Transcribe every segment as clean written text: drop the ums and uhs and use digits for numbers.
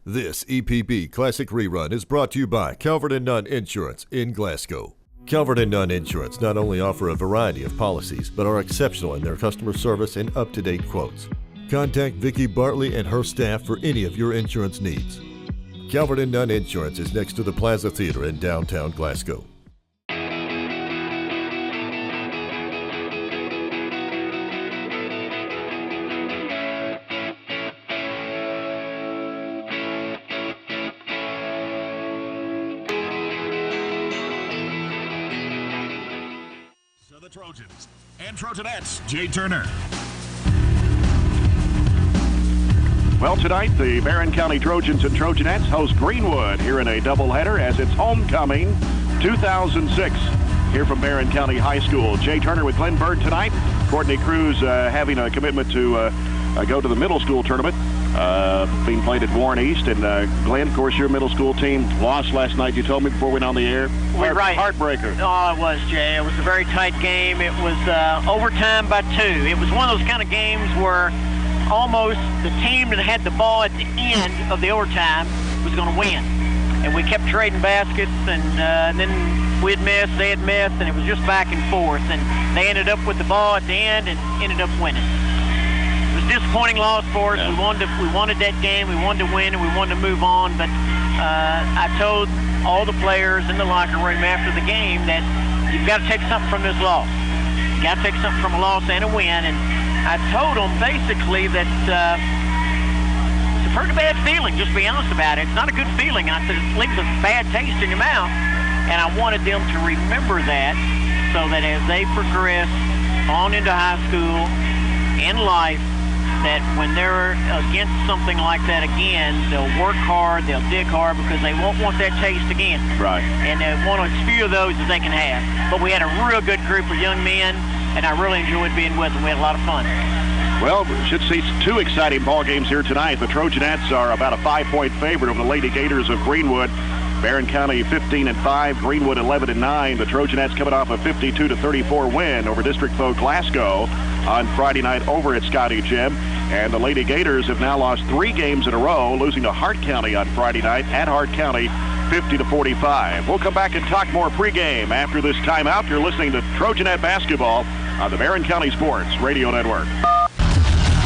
This EPB Classic Rerun is brought to you by Calvert and Nunn Insurance in Glasgow. Calvert and Nunn Insurance not only offer a variety of policies, but are exceptional in their customer service and up-to-date quotes. Contact Vicki Bartley and her staff for any of your insurance needs. Calvert and Nunn Insurance is next to the Plaza Theater in downtown Glasgow. Trojans and Trojanettes, Jay Turner. Well, tonight, the Barron County Trojans and Trojanettes host Greenwood here in a doubleheader as it's homecoming 2006 here from Barron County High School. Jay Turner with Glenn Bird tonight. Courtney Cruz having a commitment to go to the middle school tournament being played at Warren East. And Glenn, of course, your middle school team lost last night. You told me before we went on the air. Right. Heartbreaker. Oh, it was, Jay. It was a very tight game. It was overtime by 2. It was one of those kind of games where almost the team that had the ball at the end of the overtime was going to win. And we kept trading baskets, and then we'd miss, they had missed, and it was just back and forth. And they ended up with the ball at the end and ended up winning. It was a disappointing loss for us. Yeah. We wanted that game. We wanted to win, and we wanted to move on. But I told all the players in the locker room after the game that you've got to take something from this loss. You've got to take something from a loss and a win. And I told them basically that it's a pretty bad feeling, just to be honest about it. It's not a good feeling. I said it leaves a bad taste in your mouth. And I wanted them to remember that so that as they progress on into high school and life, that when they're against something like that again, they'll work hard, they'll dig hard, because they won't want that taste again. Right. And they want as few of those as they can have. But we had a real good group of young men, and I really enjoyed being with them. We had a lot of fun. Well, we should see 2 exciting ball games here tonight. The Trojanettes are about a 5-point favorite over the Lady Gators of Greenwood. Barron County 15-5, Greenwood 11-9. The Trojanettes coming off a 52-34 win over district foe Glasgow on Friday night over at Scotty Gym. And the Lady Gators have now lost 3 games in a row, losing to Hart County on Friday night at Hart County 50-45. We'll come back and talk more pregame after this timeout. You're listening to Trojanette Basketball on the Barron County Sports Radio Network.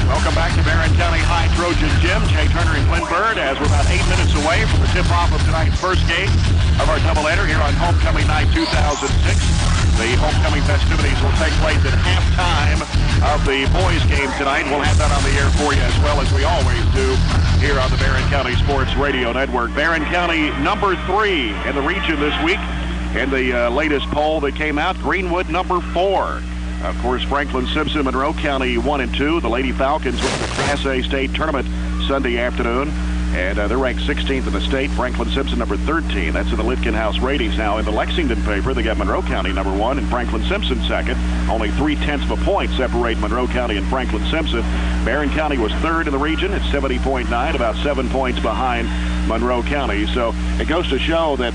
Welcome back to Barron County High Trojan Gym. Jay Turner and Glenn Bird, as we're about 8 minutes away from the tip-off of tonight's first game of our doubleheader here on Homecoming Night 2006. The homecoming festivities will take place at halftime of the boys' game tonight. We'll have that on the air for you, as well as we always do here on the Barron County Sports Radio Network. Barron County number 3 in the region this week. In the latest poll that came out, Greenwood number 4. Of course, Franklin Simpson, Monroe County 1 and 2. The Lady Falcons went to the Class A state tournament Sunday afternoon, and they're ranked 16th in the state. Franklin Simpson number 13. That's in the Litkin House ratings now. In the Lexington paper, they got Monroe County number 1 and Franklin Simpson second. Only 0.3 of a point separate Monroe County and Franklin Simpson. Barron County was 3rd in the region at 70.9, about 7 points behind Monroe County. So it goes to show that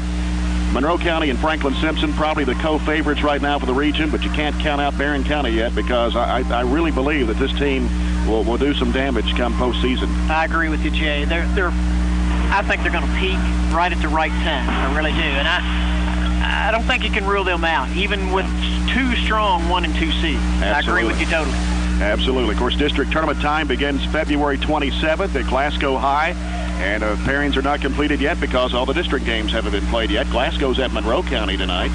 Monroe County and Franklin Simpson probably the co-favorites right now for the region, but you can't count out Barron County yet, because I really believe that this team will do some damage come postseason. I agree with you, Jay. I think they're going to peak right at the right time. I really do. And I don't think you can rule them out, even with 2 strong 1 and 2 seeds. I agree with you totally. Absolutely. Of course, district tournament time begins February 27th at Glasgow High. And pairings are not completed yet because all the district games haven't been played yet. Glasgow's at Monroe County tonight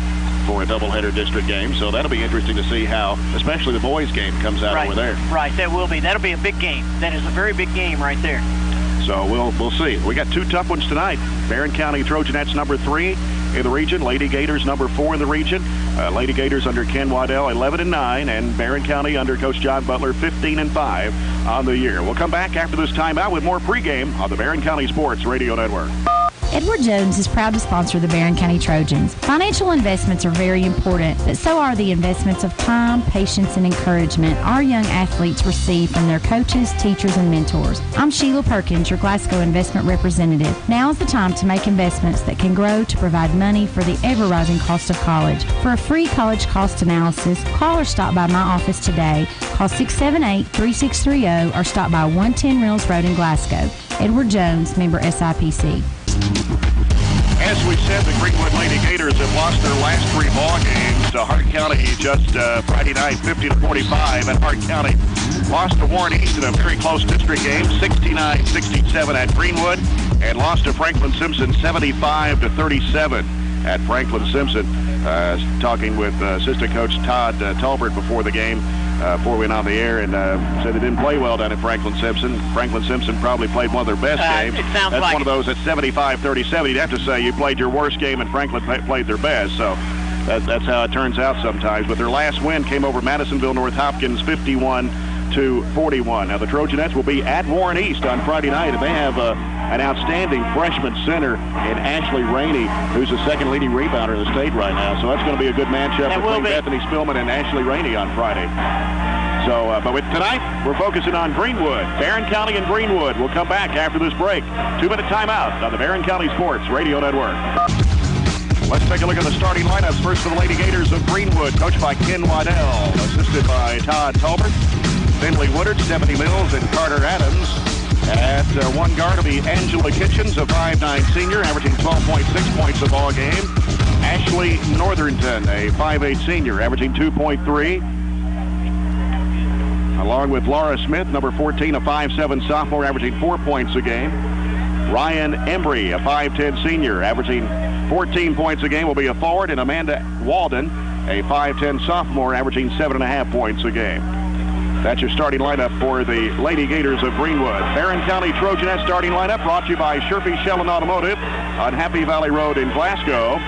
for a doubleheader district game. So that'll be interesting to see how, especially the boys' game, comes out over there. Right, that will be. That'll be a big game. That is a very big game right there. So we'll see. We got 2 tough ones tonight. Barron County Trojanettes number 3 in the region. Lady Gators number 4 in the region. Lady Gators under Ken Waddell 11-9, and Barron County under Coach John Butler 15-5 on the year. We'll come back after this timeout with more pregame on the Barron County Sports Radio Network. Edward Jones is proud to sponsor the Barron County Trojans. Financial investments are very important, but so are the investments of time, patience, and encouragement our young athletes receive from their coaches, teachers, and mentors. I'm Sheila Perkins, your Glasgow investment representative. Now is the time to make investments that can grow to provide money for the ever-rising cost of college. For a free college cost analysis, call or stop by my office today. Call 678-3630 or stop by 110 Reels Road in Glasgow. Edward Jones, member SIPC. As we said, the Greenwood Lady Gators have lost their last 3 ball games to Hart County just Friday night, 50-45, and Hart County lost to Warren East in a very close district game, 69-67 at Greenwood, and lost to Franklin Simpson 75-37 at Franklin Simpson. Talking with assistant coach Todd Calvert before the game, before we went on the air, and said they didn't play well down at Franklin Simpson. Franklin Simpson probably played one of their best games. That's like one of those at 75-37. You'd have to say you played your worst game and Franklin played their best. So that's how it turns out sometimes. But their last win came over Madisonville North Hopkins 51-41. Now the Trojanettes will be at Warren East on Friday night, and they have an outstanding freshman center in Ashley Rainey, who's the second leading rebounder in the state right now. So that's going to be a good matchup between Bethany Spillman and Ashley Rainey on Friday. So, but with tonight, we're focusing on Greenwood. Barron County and Greenwood. We'll come back after this break. 2-minute timeout on the Barron County Sports Radio Network. Let's take a look at the starting lineups. First for the Lady Gators of Greenwood, coached by Ken Waddell, assisted by Todd Talbert, Finley Woodard, Stephanie Mills, and Carter Adams. At one guard will be Angela Kitchens, a 5'9 senior, averaging 12.6 points a ball game. Ashley Northernton, a 5'8 senior, averaging 2.3. Along with Laura Smith, number 14, a 5'7 sophomore, averaging 4 points a game. Ryan Embry, a 5'10 senior, averaging 14 points a game, will be a forward. And Amanda Walden, a 5'10 sophomore, averaging 7.5 points a game. That's your starting lineup for the Lady Gators of Greenwood. Barron County Trojanettes starting lineup brought to you by Sherfy Shellen Automotive on Happy Valley Road in Glasgow.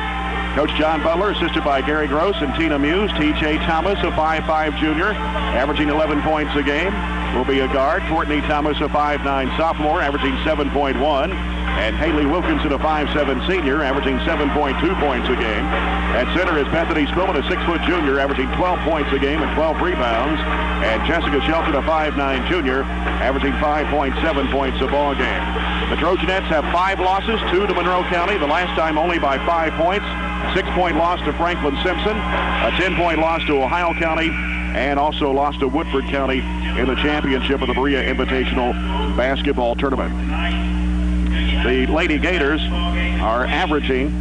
Coach John Butler, assisted by Gary Gross and Tina Muse. T.J. Thomas, a 5'5 junior, averaging 11 points a game, will be a guard. Courtney Thomas, a 5'9 sophomore, averaging 7.1. And Haley Wilkinson, a 5'7 senior, averaging 7.2 points a game. At center is Bethany Spillman, a 6-foot junior, averaging 12 points a game and 12 rebounds. And Jessica Shelton, a 5'9 junior, averaging 5.7 points a ball game. The Trojanettes have 5 losses, 2 to Monroe County, the last time only by 5 points. 6-point loss to Franklin Simpson, a 10-point loss to Ohio County, and also lost to Woodford County in the championship of the Berea Invitational Basketball Tournament. The Lady Gators are averaging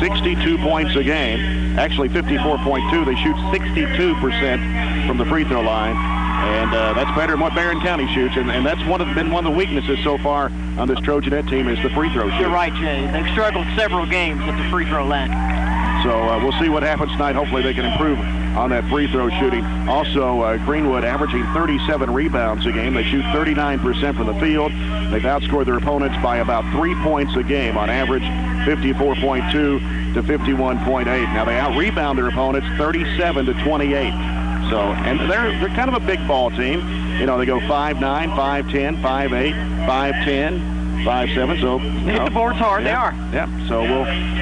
62 points a game, actually 54.2. They shoot 62% from the free throw line, and that's better than what Barron County shoots, and that's been one of the weaknesses so far on this Trojanette team is the free throw shoot. You're right, Jay. They've struggled several games at the free throw line. So we'll see what happens tonight. Hopefully they can improve on that free throw shooting. Also, Greenwood averaging 37 rebounds a game. They shoot 39% from the field. They've outscored their opponents by about 3 points a game on average, 54.2 to 51.8. Now they out-rebound their opponents 37 to 28. So, and they're kind of a big ball team. You know, they go 5'9", 5'10", 5'8", 5'10", 5'7", so hit the boards hard. They are. Yeah. So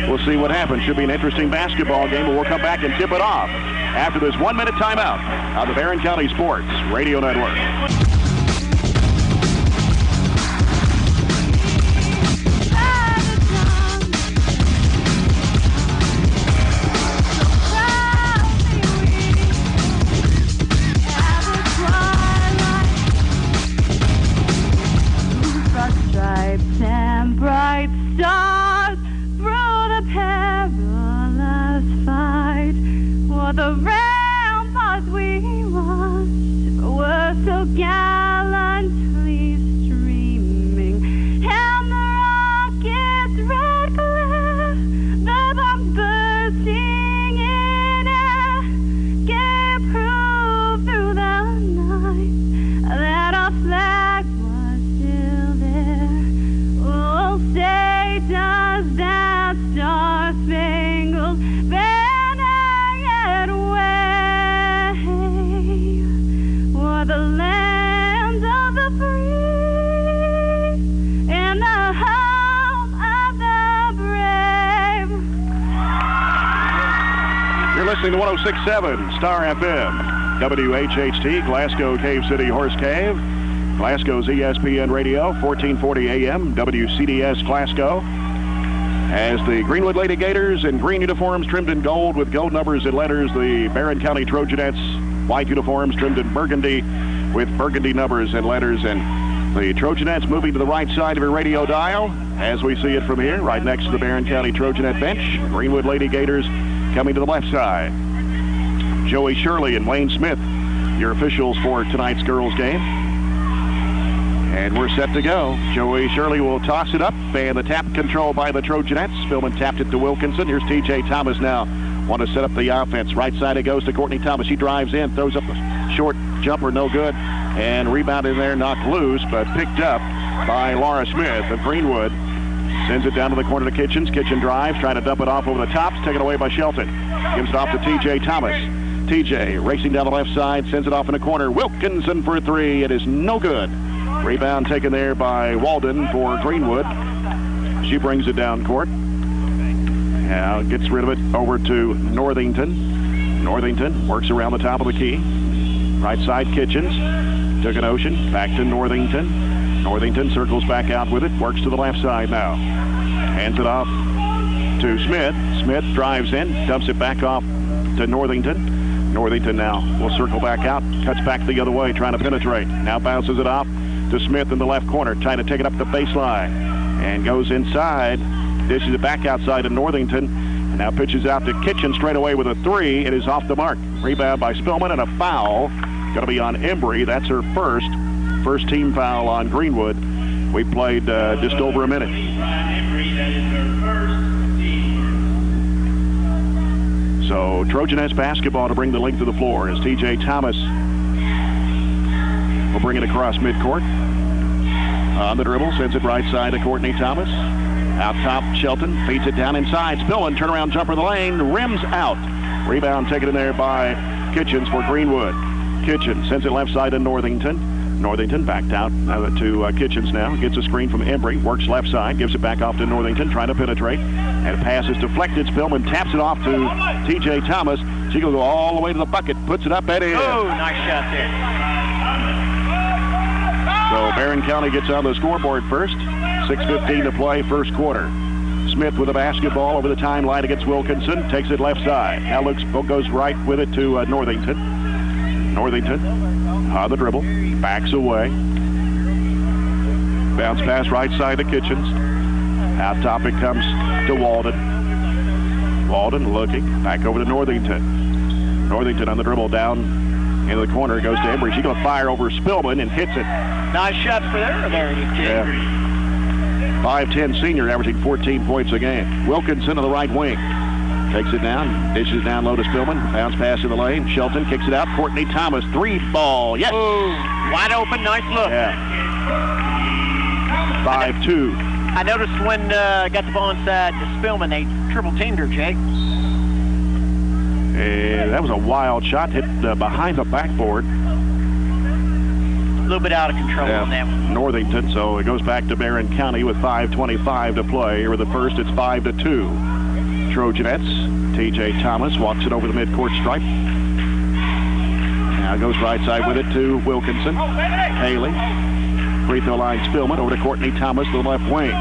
we'll see what happens. Should be an interesting basketball game, but we'll come back and tip it off after this 1-minute timeout on the Barron County Sports Radio Network. Bright stars through the perilous fight. For the ramparts we watched were so gallantly streaming, and the rocket's red glare, the bombs bursting in air, gave proof through the night that our flag was still there. Say, does that star-spangled banner yet wave for the land of the free and the home of the brave? You're listening to 106.7 Star FM, WHHT, Glasgow Cave City Horse Cave. Glasgow's ESPN Radio, 1440 AM, WCDS Glasgow. As the Greenwood Lady Gators in green uniforms trimmed in gold with gold numbers and letters, the Barron County Trojanettes white uniforms trimmed in burgundy with burgundy numbers and letters. And The Trojanettes moving to the right side of your radio dial as we see it from here, right next to the Barron County Trojanet bench. Greenwood Lady Gators coming to the left side. Joey Shirley and Wayne Smith, your officials for tonight's girls game. And we're set to go. Joey Shirley will toss it up, and the tap control by the Trojanettes. Spillman tapped it to Wilkinson. Here's T.J. Thomas now. Want to set up the offense. Right side it goes to Courtney Thomas. She drives in, throws up a short jumper, no good. And rebounded there, knocked loose, but picked up by Laura Smith of Greenwood. Sends it down to the corner to Kitchens. Kitchen drives, trying to dump it off over the tops. Taken away by Shelton. Gives it off to T.J. Thomas. T.J. racing down the left side, sends it off in the corner. Wilkinson for three. It is no good. Rebound taken there by Walden for Greenwood. She brings it down court. Now gets rid of it over to Northington. Northington works around the top of the key. Right side Kitchens. Took an ocean. Back to Northington. Northington circles back out with it. Works to the left side now. Hands it off to Smith. Smith drives in. Dumps it back off to Northington. Northington now will circle back out. Cuts back the other way, trying to penetrate. Now bounces it off to Smith in the left corner, trying to take it up the baseline. And goes inside. Dishes it back outside to Northington. And now pitches out to Kitchen straight away with a three. It is off the mark. Rebound by Spillman and a foul. Going to be on Embry. That's her first team foul on Greenwood. We played just over a minute. So Trojanettes basketball to bring the length to the floor as T.J. Thomas will bring it across midcourt. On the dribble, sends it right side to Courtney Thomas. Out top, Shelton feeds it down inside. Spillman, turnaround jumper in the lane, rims out. Rebound taken in there by Kitchens for Greenwood. Kitchens sends it left side to Northington. Northington backed out to Kitchens now. Gets a screen from Embry. Works left side. Gives it back off to Northington. Trying to penetrate. And pass is deflected. Spillman taps it off to T.J. Thomas. She will go all the way to the bucket. Puts it up and in. Oh, nice shot there. So Barron County gets on the scoreboard first. 6:15 to play, first quarter. Smith with a basketball over the timeline against Wilkinson. Takes it left side. Now goes right with it to Northington. Northington on the dribble. Backs away. Bounce pass right side to Kitchens. Out top it comes to Walden. Walden looking. Back over to Northington. Northington on the dribble down into the corner. Goes to Embry. She's going to fire over Spillman and hits it. Nice shot for her there, yeah. 5'10 senior, averaging 14 points a game. Wilkinson on the right wing. Takes it down, dishes down low to Spillman. Bounce pass in the lane. Shelton kicks it out. Courtney Thomas, three ball. Yes! Ooh, wide open, nice look. Yeah. 5-2. I noticed when got the ball inside to Spillman, they triple teamed her, Jake. And that was a wild shot. Hit behind the backboard. A little bit out of control on that one. Northington, so it goes back to Barron County with 5:25 to play. Here with the first, it's 5-2. Trojanettes. T.J. Thomas walks it over the midcourt stripe. Now goes right side with it to Wilkinson. Haley. Free throw line Spillman over to Courtney Thomas to the left wing.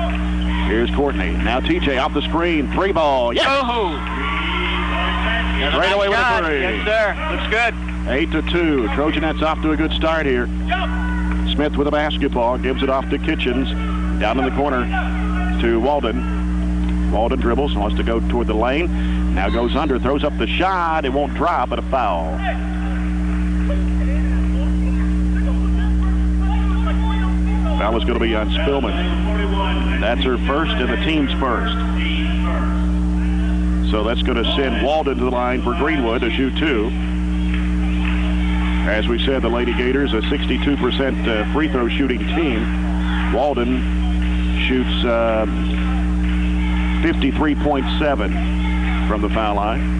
Here's Courtney. Now T.J. off the screen. Three ball. Yes! Oh! Right away with a three. Yes, sir. Looks good. 8-2. Trojanettes off to a good start here. Smith with a basketball. Gives it off to Kitchens. Down in the corner to Walden. Walden dribbles. Wants to go toward the lane. Now goes under. Throws up the shot. It won't drop, but a foul. Foul is going to be on Spillman. That's her first and the team's first. So that's going to send Walden to the line for Greenwood to shoot two. As we said, the Lady Gators, a 62% free throw shooting team. Walden shoots 53.7 from the foul line.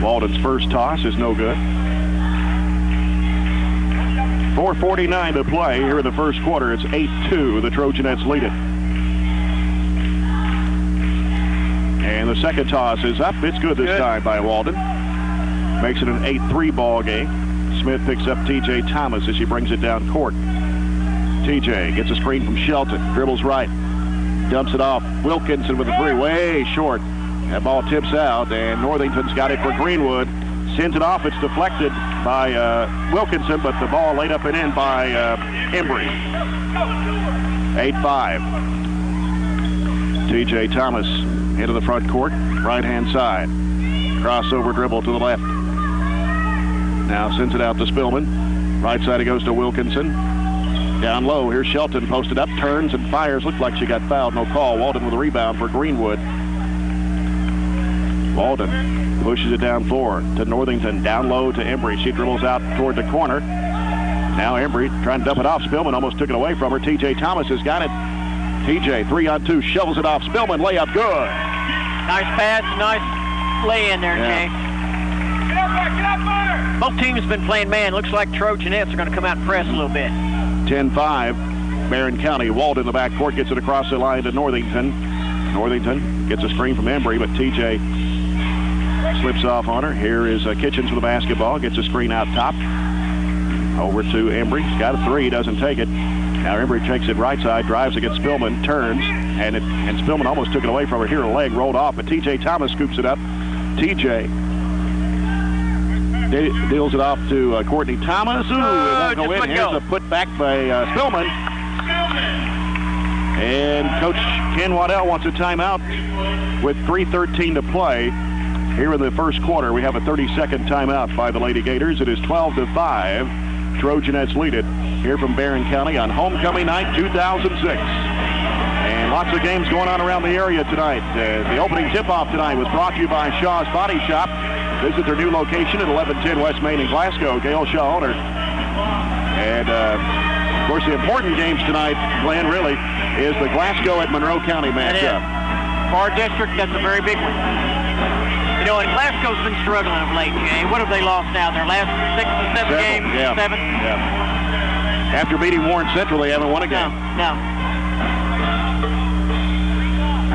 Walden's first toss is no good. 4:49 to play here in the first quarter. It's 8-2. The Trojanettes lead it. And the second toss is up. It's good this time by Walden. Makes it an 8-3 ball game. Smith picks up T.J. Thomas as she brings it down court. T.J. gets a screen from Shelton. Dribbles right. Dumps it off. Wilkinson with a three. Way short. That ball tips out, and Northington's got it for Greenwood. Sends it off. It's deflected by Wilkinson, but the ball laid up and in by Embry. 8-5. T.J. Thomas into the front court, right-hand side. Crossover dribble to the left. Now sends it out to Spillman. Right side it goes to Wilkinson. Down low, here's Shelton posted up, turns and fires. Looked like she got fouled, no call. Walden with a rebound for Greenwood. Walden pushes it down floor to Northington, down low to Embry. She dribbles out toward the corner. Now Embry trying to dump it off. Spillman almost took it away from her. T.J. Thomas has got it. T.J. 3-on-2, shovels it off. Spillman, layup, good. Nice pass, nice lay in there, Jay. Get up there! Both teams have been playing man. Looks like Trojanettes are going to come out and press a little bit. 10-5, Barron County. Walden in the backcourt gets it across the line to Northington. Northington gets a screen from Embry, but T.J. slips off on her. Here is Kitchens with the basketball. Gets a screen out top. Over to Embry. He's got a three, doesn't take it. Now Embry takes it right side, drives against Spillman, turns, and Spillman almost took it away from her. Here, a leg rolled off, but T.J. Thomas scoops it up. T.J. deals it off to Courtney Thomas. Ooh, it won't go in. Here's a put back by Spillman. And Coach Ken Waddell wants a timeout with 3:13 to play. Here in the first quarter, we have a 30-second timeout by the Lady Gators. It is 12-5. Trojanettes lead it here from Barron County on homecoming night 2006. And lots of games going on around the area tonight. The opening tip-off tonight was brought to you by Shaw's Body Shop. Visit their new location at 1110 West Main in Glasgow. Gail Shaw owner. And, of course, the important games tonight, Glenn, really, is the Glasgow at Monroe County matchup. For our district, that's a very big one. You know, and Glasgow's been struggling of late, Jay. What have they lost now? Their last 6 or 7 games? Yeah. 7? Yeah. After beating Warren Central, they haven't won a game. No.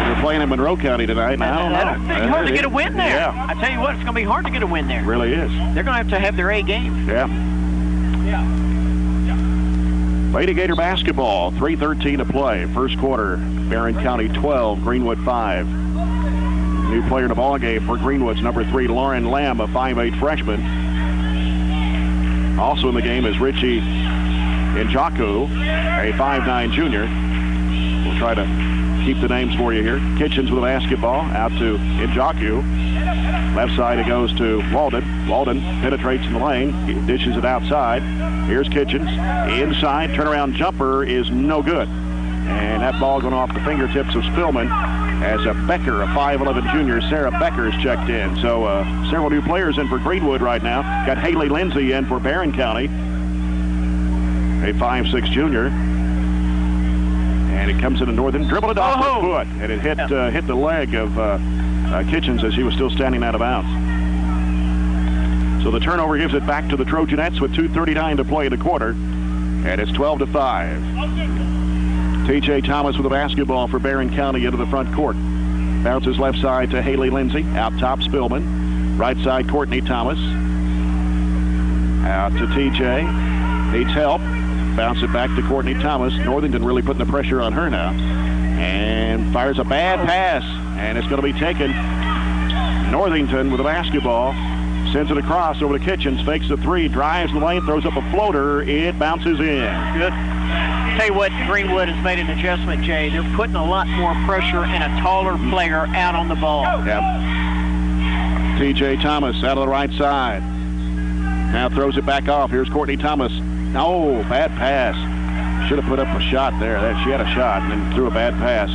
They're playing in Monroe County tonight, and I don't know. It's hard to get a win there. Yeah. I tell you what, it's going to be hard to get a win there. It really is. They're going to have their A game. Yeah. Lady Gator basketball, 3:13 to play. First quarter, Barron County 12, Greenwood 5. New player in the ball game for Greenwood's number 3, Lauren Lamb, a 5'8 freshman. Also in the game is Richie Njaku, a 5'9 junior. We'll try to keep the names for you here. Kitchens with a basketball out to Njaku. Left side it goes to Walden. Walden penetrates in the lane, dishes it outside. Here's Kitchens. Inside, turnaround jumper is no good. And that ball going off the fingertips of Spillman as a Becker, a 5'11 junior, Sarah Becker, is checked in. So several new players in for Greenwood right now. Got Haley Lindsay in for Barron County, a 5'6 junior. And it comes into Northern, dribbled it off her foot, and it hit the leg of Kitchens as she was still standing out of bounds. So the turnover gives it back to the Trojanettes with 2:39 to play in the quarter, and it's 12-5. T.J. Thomas with the basketball for Barron County into the front court. Bounces left side to Haley Lindsay. Out top, Spillman. Right side, Courtney Thomas. Out to T.J. Needs help. Bounce it back to Courtney Thomas. Northington really putting the pressure on her now. And fires a bad pass. And it's going to be taken. Northington with the basketball. Sends it across over to Kitchens. Fakes the three. Drives the lane. Throws up a floater. It bounces in. Good. Tell you what, Greenwood has made an adjustment, Jay. They're putting a lot more pressure and a taller player out on the ball. Yep. T.J. Thomas out of the right side. Now throws it back off. Here's Courtney Thomas. Oh, bad pass. Should have put up a shot there. She had a shot and then threw a bad pass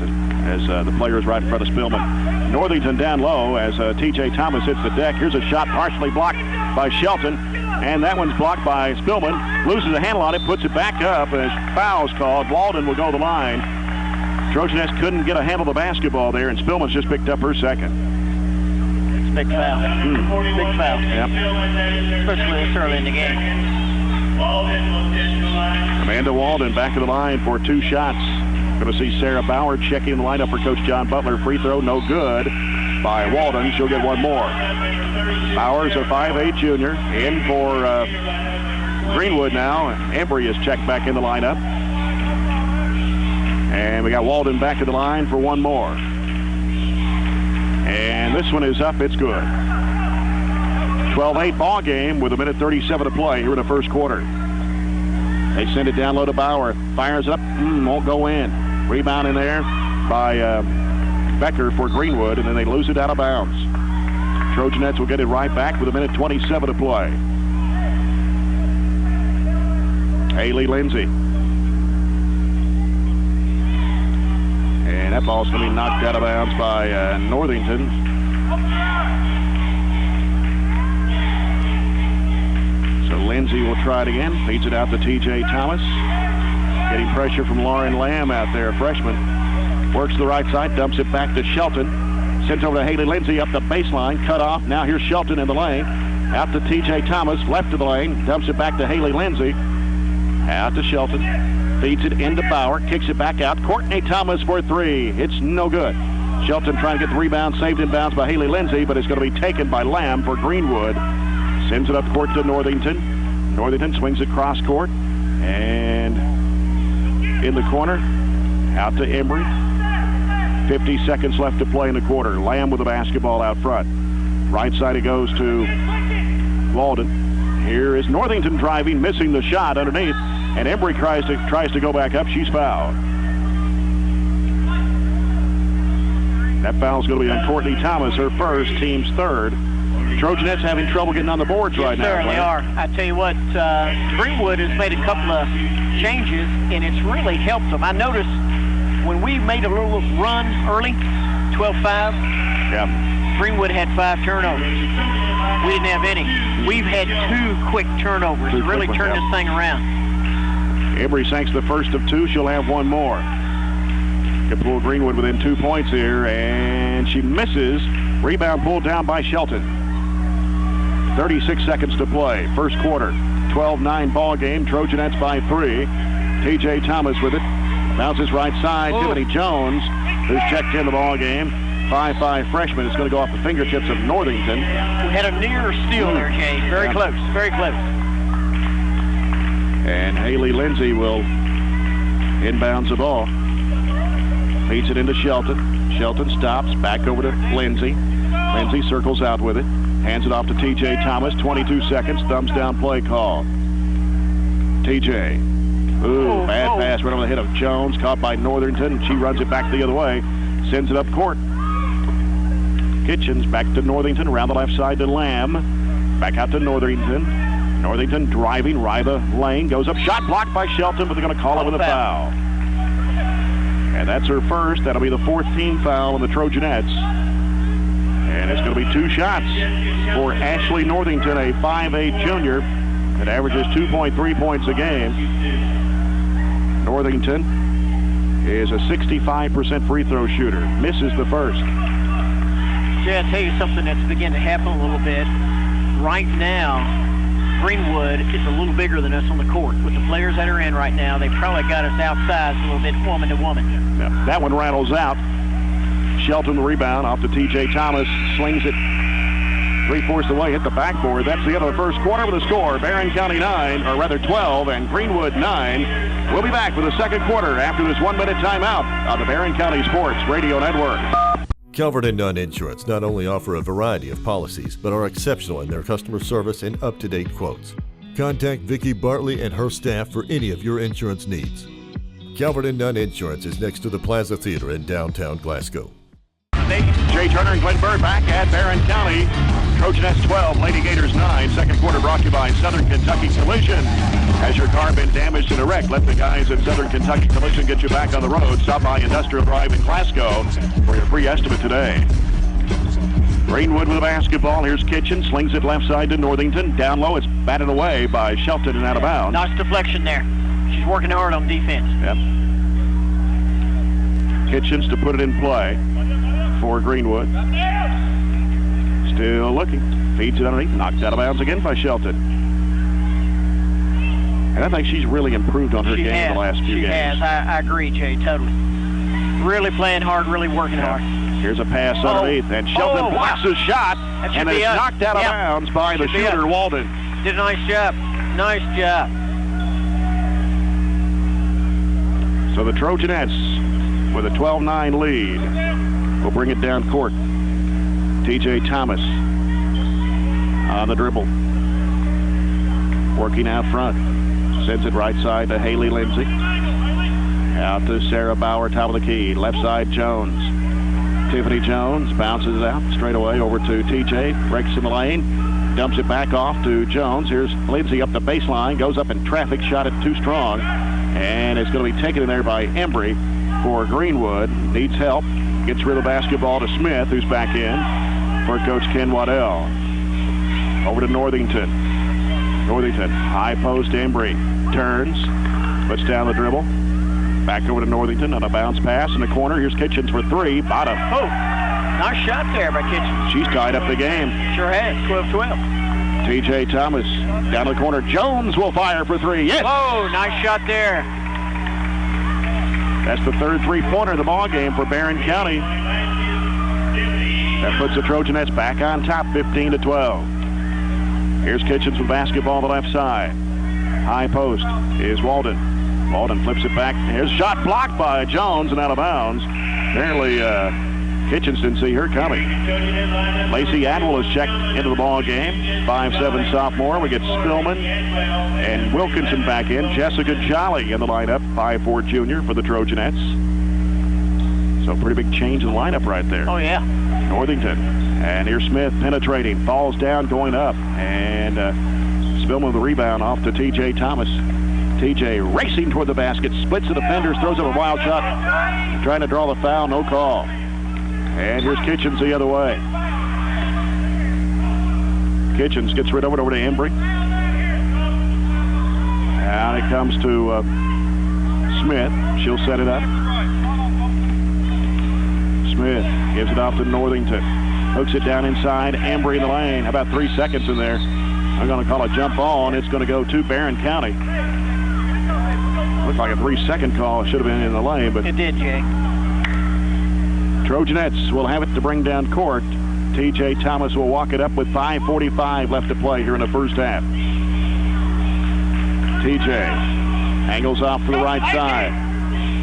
as the player is right in front of Spillman. Northington down low as T.J. Thomas hits the deck. Here's a shot partially blocked by Shelton. And that one's blocked by Spillman. Loses a handle on it, puts it back up as foul's called. Walden will go to the line. Trojanettes couldn't get a handle of the basketball there, and Spillman's just picked up her second. It's a big foul. Big foul. Yep. Especially this early in the game. Amanda Walden back to the line for 2 shots. Going to see Sarah Bauer checking the lineup for Coach John Butler. Free throw, no good by Walden. She'll get one more. Bowers, a 5'8 junior, in for Greenwood now. Embry is checked back in the lineup. And we got Walden back to the line for one more. And this one is up. It's good. 12-8 ball game with 1:37 to play here in the first quarter. They send it down low to Bauer. Fires it up. Won't go in. Rebound in there by Becker for Greenwood, and then they lose it out of bounds. Trojanettes will get it right back with 1:27 to play. Haley Lindsay. And that ball's going to be knocked out of bounds by Northington. So Lindsay will try it again. Feeds it out to T.J. Thomas. Getting pressure from Lauren Lamb out there, freshman. Works the right side, dumps it back to Shelton. Sends over to Haley Lindsay up the baseline. Cut off. Now here's Shelton in the lane. Out to T.J. Thomas, left of the lane. Dumps it back to Haley Lindsay. Out to Shelton. Feeds it into Bauer. Kicks it back out. Courtney Thomas for three. It's no good. Shelton trying to get the rebound. Saved in bounds by Haley Lindsay, but it's going to be taken by Lamb for Greenwood. Sends it up court to Northington. Northington swings it cross court. And in the corner. Out to Embry. 50 seconds left to play in the quarter. Lamb with the basketball out front. Right side it goes to Walden. Here is Northington driving, missing the shot underneath. And Embry tries to go back up. She's fouled. That foul's going to be on Courtney Thomas, her first, team's third. Trojanettes having trouble getting on the boards right now. Certainly are. I tell you what, Greenwood has made a couple of changes, and it's really helped them. I noticed when we made a little run early, 12-5, Greenwood had 5 turnovers. We didn't have any. We've had 2 quick turnovers to really turn this thing around. Embry sinks the first of 2. She'll have 1 more. Can pull Greenwood within 2 points here, and she misses. Rebound pulled down by Shelton. 36 seconds to play. First quarter. 12-9 ball game. Trojanettes by 3. T.J. Thomas with it. Bounces right side. Tiffany Jones, who's checked in the ball game. 5'5" freshman is going to go off the fingertips of Northington. We had a near steal there, Jay. Very close. Very close. And Haley Lindsay will inbounds the ball. Feeds it into Shelton. Shelton stops. Back over to Lindsay. Lindsay circles out with it. Hands it off to T.J. Thomas. 22 seconds. Thumbs down play call. T.J. Bad pass right over the head of Jones. Caught by Northington. She runs it back the other way. Sends it up court. Kitchens back to Northington. Around the left side to Lamb. Back out to Northington. Northington driving. Ryba lane. Goes up. Shot blocked by Shelton, but they're going to call it with a foul. And that's her first. That'll be the 4th team foul on the Trojanettes. And it's going to be 2 shots for Ashley Northington, a 5'8" junior that averages 2.3 points a game. Northington is a 65% free throw shooter. Misses the first. Yeah, I'll tell you something that's beginning to happen a little bit. Right now, Greenwood is a little bigger than us on the court. With the players that are in right now, they probably got us outsized a little bit, woman to woman. Yeah, that one rattles out. Shelton the rebound off to T.J. Thomas. Slings it 3/4 away, hit the backboard. That's the end of the first quarter with a score. Barron County 9, or rather 12, and Greenwood 9. We'll be back with the second quarter after this 1-minute timeout on the Barron County Sports Radio Network. Calvert and Nunn Insurance not only offer a variety of policies, but are exceptional in their customer service and up-to-date quotes. Contact Vicki Bartley and her staff for any of your insurance needs. Calvert and Nunn Insurance is next to the Plaza Theater in downtown Glasgow. Jay Turner and Glenn Bird back at Barron County. Trojanettes 12, Lady Gators 9. Second quarter brought to you by Southern Kentucky Collision. Has your car been damaged in a wreck? Let the guys at Southern Kentucky Collision get you back on the road. Stop by Industrial Drive in Glasgow for your free estimate today. Greenwood with the basketball. Here's Kitchen. Slings it left side to Northington. Down low. It's batted away by Shelton and out of bounds. Nice deflection there. She's working hard on defense. Yep. Kitchens to put it in play for Greenwood. Still looking. Feeds it underneath. Knocked out of bounds again by Shelton. And I think she's really improved on her game in the last few games. She has. I agree, Jay, totally. Really playing hard, really working hard. Here's a pass underneath, and Shelton blocks his shot, and it's knocked out of bounds by the shooter, Walden. Did a nice job. Nice job. So the Trojanettes, with a 12-9 lead, will bring it down court. T.J. Thomas on the dribble. Working out front. Sends it right side to Haley Lindsay. Out to Sarah Bauer, top of the key. Left side, Jones. Tiffany Jones bounces it out straight away over to TJ. Breaks in the lane. Dumps it back off to Jones. Here's Lindsay up the baseline. Goes up in traffic. Shot it too strong. And it's going to be taken in there by Embry for Greenwood. Needs help. Gets rid of the basketball to Smith, who's back in for Coach Ken Waddell. Over to Northington. Northington, high post, Embry. Turns. Puts down the dribble. Back over to Northington on a bounce pass in the corner. Here's Kitchens for three. Bottom. Oh, nice shot there by Kitchens. She's tied up the game. Sure has. 12-12. T.J. Thomas down to the corner. Jones will fire for three. Yes! Oh, nice shot there. That's the third three-pointer of the ball game for Barron County. That puts the Trojanettes back on top, 15-12. Here's Kitchens with basketball on the left side. High post is Walden. Walden flips it back. Here's a shot blocked by Jones and out of bounds. Apparently, Kitchens didn't see her coming. Lacey Atwell is checked into the ball game. 5'7" sophomore. We get Spillman and Wilkinson back in. Jessica Jolly in the lineup. 5'4" junior for the Trojanettes. So pretty big change in the lineup right there. Oh, yeah. Northington. And here's Smith penetrating. Falls down, going up. And Spillman with the rebound off to T.J. Thomas. T.J. racing toward the basket. Splits the defenders. Throws up a wild shot. Trying to draw the foul. No call. And here's Kitchens the other way. Kitchens gets rid of it over to Embry. And it comes to Smith. She'll set it up. Smith gives it off to Northington. Hooks it down inside. Embry in the lane. How about 3 seconds in there? I'm going to call a jump ball, and it's going to go to Barron County. Looked like a 3-second call. Should have been in the lane, but it did, Jay. Trojanettes will have it to bring down court. T.J. Thomas will walk it up with 5:45 left to play here in the first half. T.J. angles off to the right side.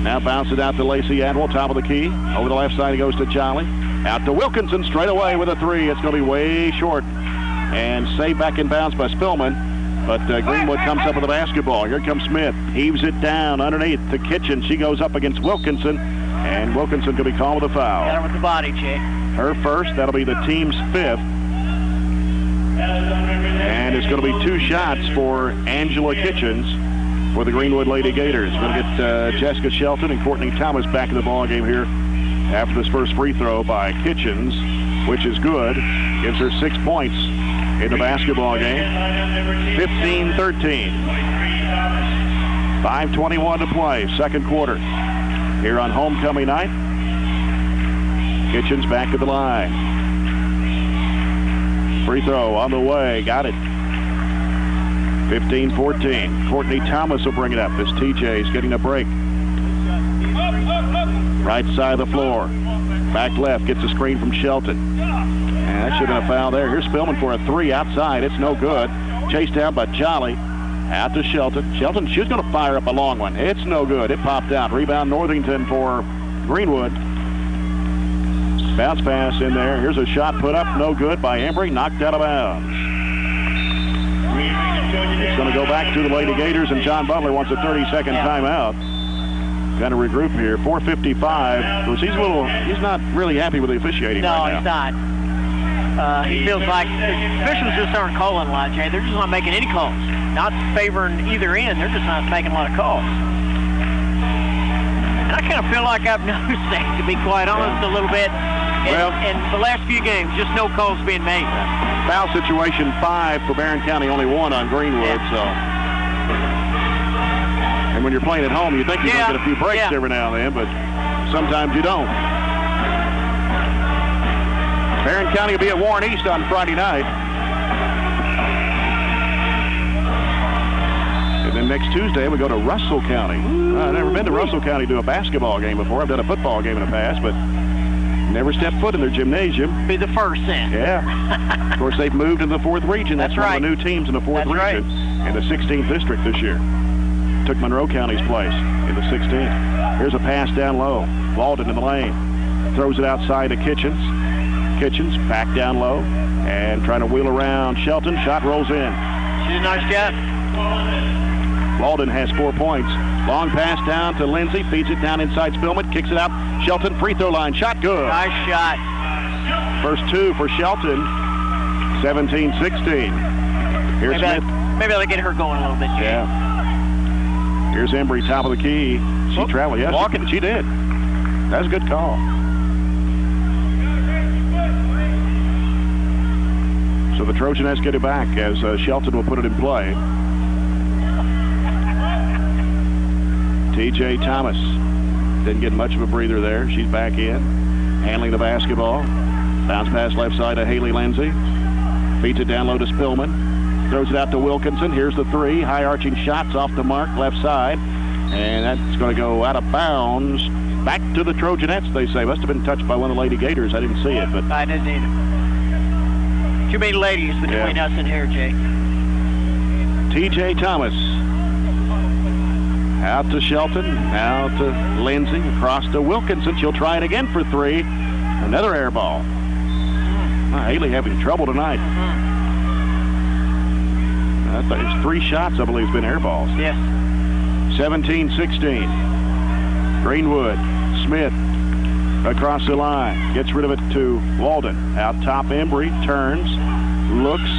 Now bounces it out to Lacey Atwell, top of the key. Over the left side, he goes to Jolly. Out to Wilkinson, straight away with a three. It's going to be way short. And saved back in bounds by Spillman. But Greenwood comes up with the basketball. Here comes Smith. Heaves it down underneath to Kitchen. She goes up against Wilkinson. And Wilkinson could be called with a foul. Got her with the body, Jay. Her first. That'll be the team's fifth. And it's going to be 2 shots for Angela Kitchens for the Greenwood Lady Gators. Going to get Jessica Shelton and Courtney Thomas back in the ball game here after this first free throw by Kitchens, which is good. Gives her 6 points in the basketball game. 15-13. 5:21 to play, second quarter. Here on homecoming night. Kitchens back to the line. Free throw on the way. Got it. 15-14. Courtney Thomas will bring it up as TJ's getting a break. Right side of the floor. Back left. Gets a screen from Shelton. And that should have been a foul there. Here's Spillman for a three outside. It's no good. Chased down by Jolly. Out to Shelton. Shelton, she's going to fire up a long one. It's no good. It popped out. Rebound Northington for Greenwood. Bounce pass in there. Here's a shot put up. No good by Embry. Knocked out of bounds. It's going to go back to the Lady Gators, and John Butler wants a 30-second timeout. Got to regroup here. 4:55. He's not really happy with the officiating right now. No, he's not. He feels like the officials just aren't calling a lot, Jay. They're just not making any calls. Not favoring either end. They're just not making a lot of calls. And I kind of feel like I've noticed that, to be quite honest, a little bit. In the last few games, just no calls being made. Foul situation 5 for Barron County, only 1 on Greenwood. So, and when you're playing at home, you think you're going to get a few breaks every now and then, but sometimes you don't. Barron County will be at Warren East on Friday night. And then next Tuesday, we go to Russell County. I've never been to Russell County to do a basketball game before. I've done a football game in the past, but never stepped foot in their gymnasium. Be the first then. Yeah. Of course, they've moved into the 4th region. That's right. One of the new teams in the 4th region in the 16th district this year. Took Monroe County's place in the 16th. Here's a pass down low. Walden in the lane. Throws it outside to Kitchens. Kitchens back down low. And trying to wheel around Shelton. Shot rolls in. She's a nice shot. Walden has 4 points. Long pass down to Lindsay. Feeds it down inside Spillman. Kicks it out. Shelton, free throw line. Shot good. Nice shot. First 2 for Shelton. 17-16. Here's Smith. Maybe I'll get her going a little bit. Jay. Yeah. Here's Embry, top of the key. She traveled. Yes, she did. That was a good call. So the Trojanettes get it back as Shelton will put it in play. T.J. Thomas didn't get much of a breather there. She's back in, handling the basketball. Bounce pass left side to Haley Lindsay. Feeds it down low to Spillman. Throws it out to Wilkinson. Here's the 3. High arching shots off the mark left side. And that's going to go out of bounds. Back to the Trojanettes, they say. Must have been touched by one of the Lady Gators. I didn't see it, but I didn't either. Too many ladies between us and here, Jay. T.J. Thomas. Out to Shelton. Out to Lindsay. Across to Wilkinson. She'll try it again for 3. Another air ball. Haley having trouble tonight. I thought it was 3 shots, I believe, has been air balls. Yes. 17-16. Greenwood. Smith. Across the line. Gets rid of it to Walden. Out top, Embry. Turns. Looks.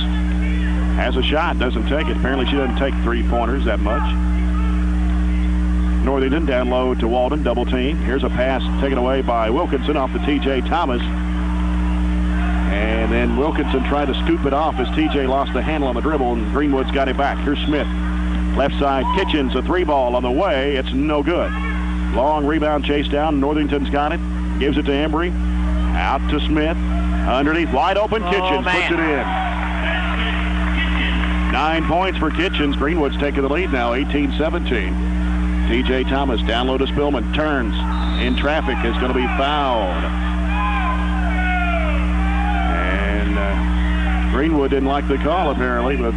Has a shot. Doesn't take it. Apparently she doesn't take 3-pointers that much. Northington down low to Walden. Double team. Here's a pass taken away by Wilkinson off the T.J. Thomas. And then Wilkinson tried to scoop it off as T.J. lost the handle on the dribble, and Greenwood's got it back. Here's Smith. Left side, Kitchens, a 3-ball on the way. It's no good. Long rebound chase down. Northington's got it. Gives it to Embry. Out to Smith. Underneath, wide open. Kitchens puts it in. 9 points for Kitchens. Greenwood's taking the lead now, 18-17. T.J. Thomas down low to Spillman. Turns in traffic. Is going to be fouled. And Greenwood didn't like the call, apparently, but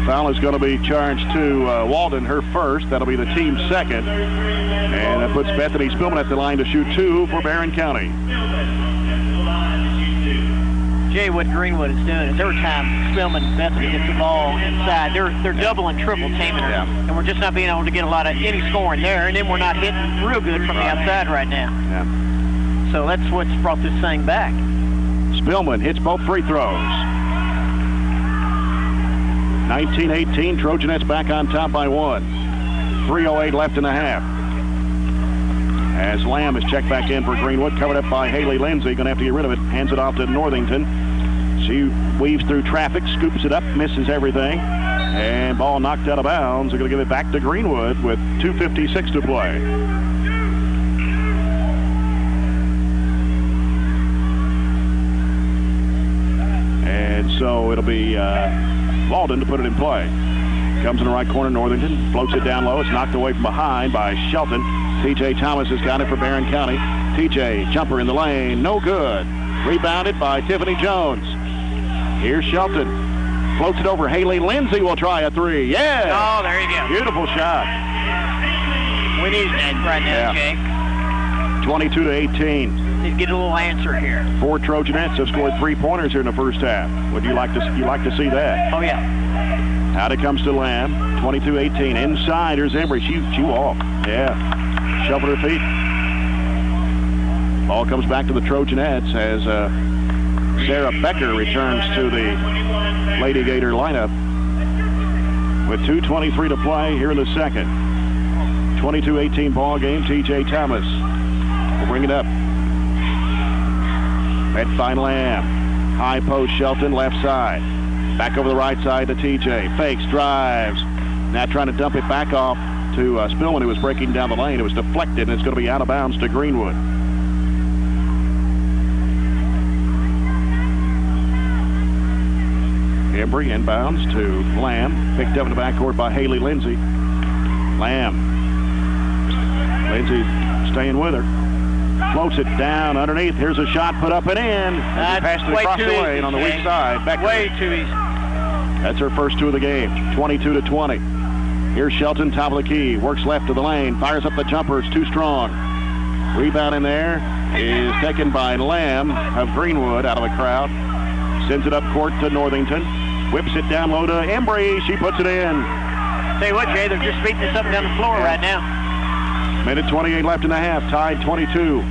foul is going to be charged to Walden, her first. That'll be the team's second. And that puts Bethany Spillman at the line to shoot 2 for Barron County. Jay, what Greenwood is doing is every time Spillman and Bethany gets the ball inside, they're double and triple teaming her. Yeah. And we're just not being able to get a lot of any scoring there. And then we're not hitting real good from the outside right now. Yeah. So that's what's brought this thing back. Spillman hits both free throws. 19-18, Trojanettes back on top by 1. 3:08 left in the half. As Lamb is checked back in for Greenwood, covered up by Haley Lindsay. Going to have to get rid of it. Hands it off to Northington. She weaves through traffic, scoops it up, misses everything. And ball knocked out of bounds. They're going to give it back to Greenwood with 2:56 to play. And so it'll be Walden to put it in play. Comes in the right corner, Northington. Floats it down low. It's knocked away from behind by Shelton. T.J. Thomas has got it for Barron County. T.J. jumper in the lane. No good. Rebounded by Tiffany Jones. Here's Shelton. Floats it over. Haley Lindsay will try a 3. Yeah. Oh, there you go. Beautiful shot. We need that right now, Jake. 22-18. Need to get a little answer here. 4 Trojanettes have scored 3-pointers here in the first half. Would you like to see that? Oh, yeah. Out it comes to Lamb. 22-18. Inside, here's Embry. She walked. Yeah. Shoveled her feet. Ball comes back to the Trojanettes as Sarah Becker returns to the Lady Gator lineup with 2:23 to play here in the second. 22-18 ball game. T.J. Thomas will bring it up. Met by Lamb. High post, Shelton, left side. Back over the right side to T.J. Fakes, drives. Now trying to dump it back off to Spillman, who was breaking down the lane. It was deflected, and it's going to be out of bounds to Greenwood. Embry inbounds to Lamb. Picked up in the backcourt by Haley Lindsay. Lamb. Lindsay staying with her. Floats it down underneath. Here's a shot put up and in. Passed it across the lane on the weak side. Way too easy. That's her first 2 of the game. 22-20. Here's Shelton, top of the key. Works left to the lane. Fires up the jumper. It's too strong. Rebound in there is taken by Lamb of Greenwood out of the crowd. Sends it up court to Northington. Whips it down low to Embry. She puts it in. Tell you what, Jay, they're just beating this up and down the floor right now. Minute 28 left in the half. Tied 22.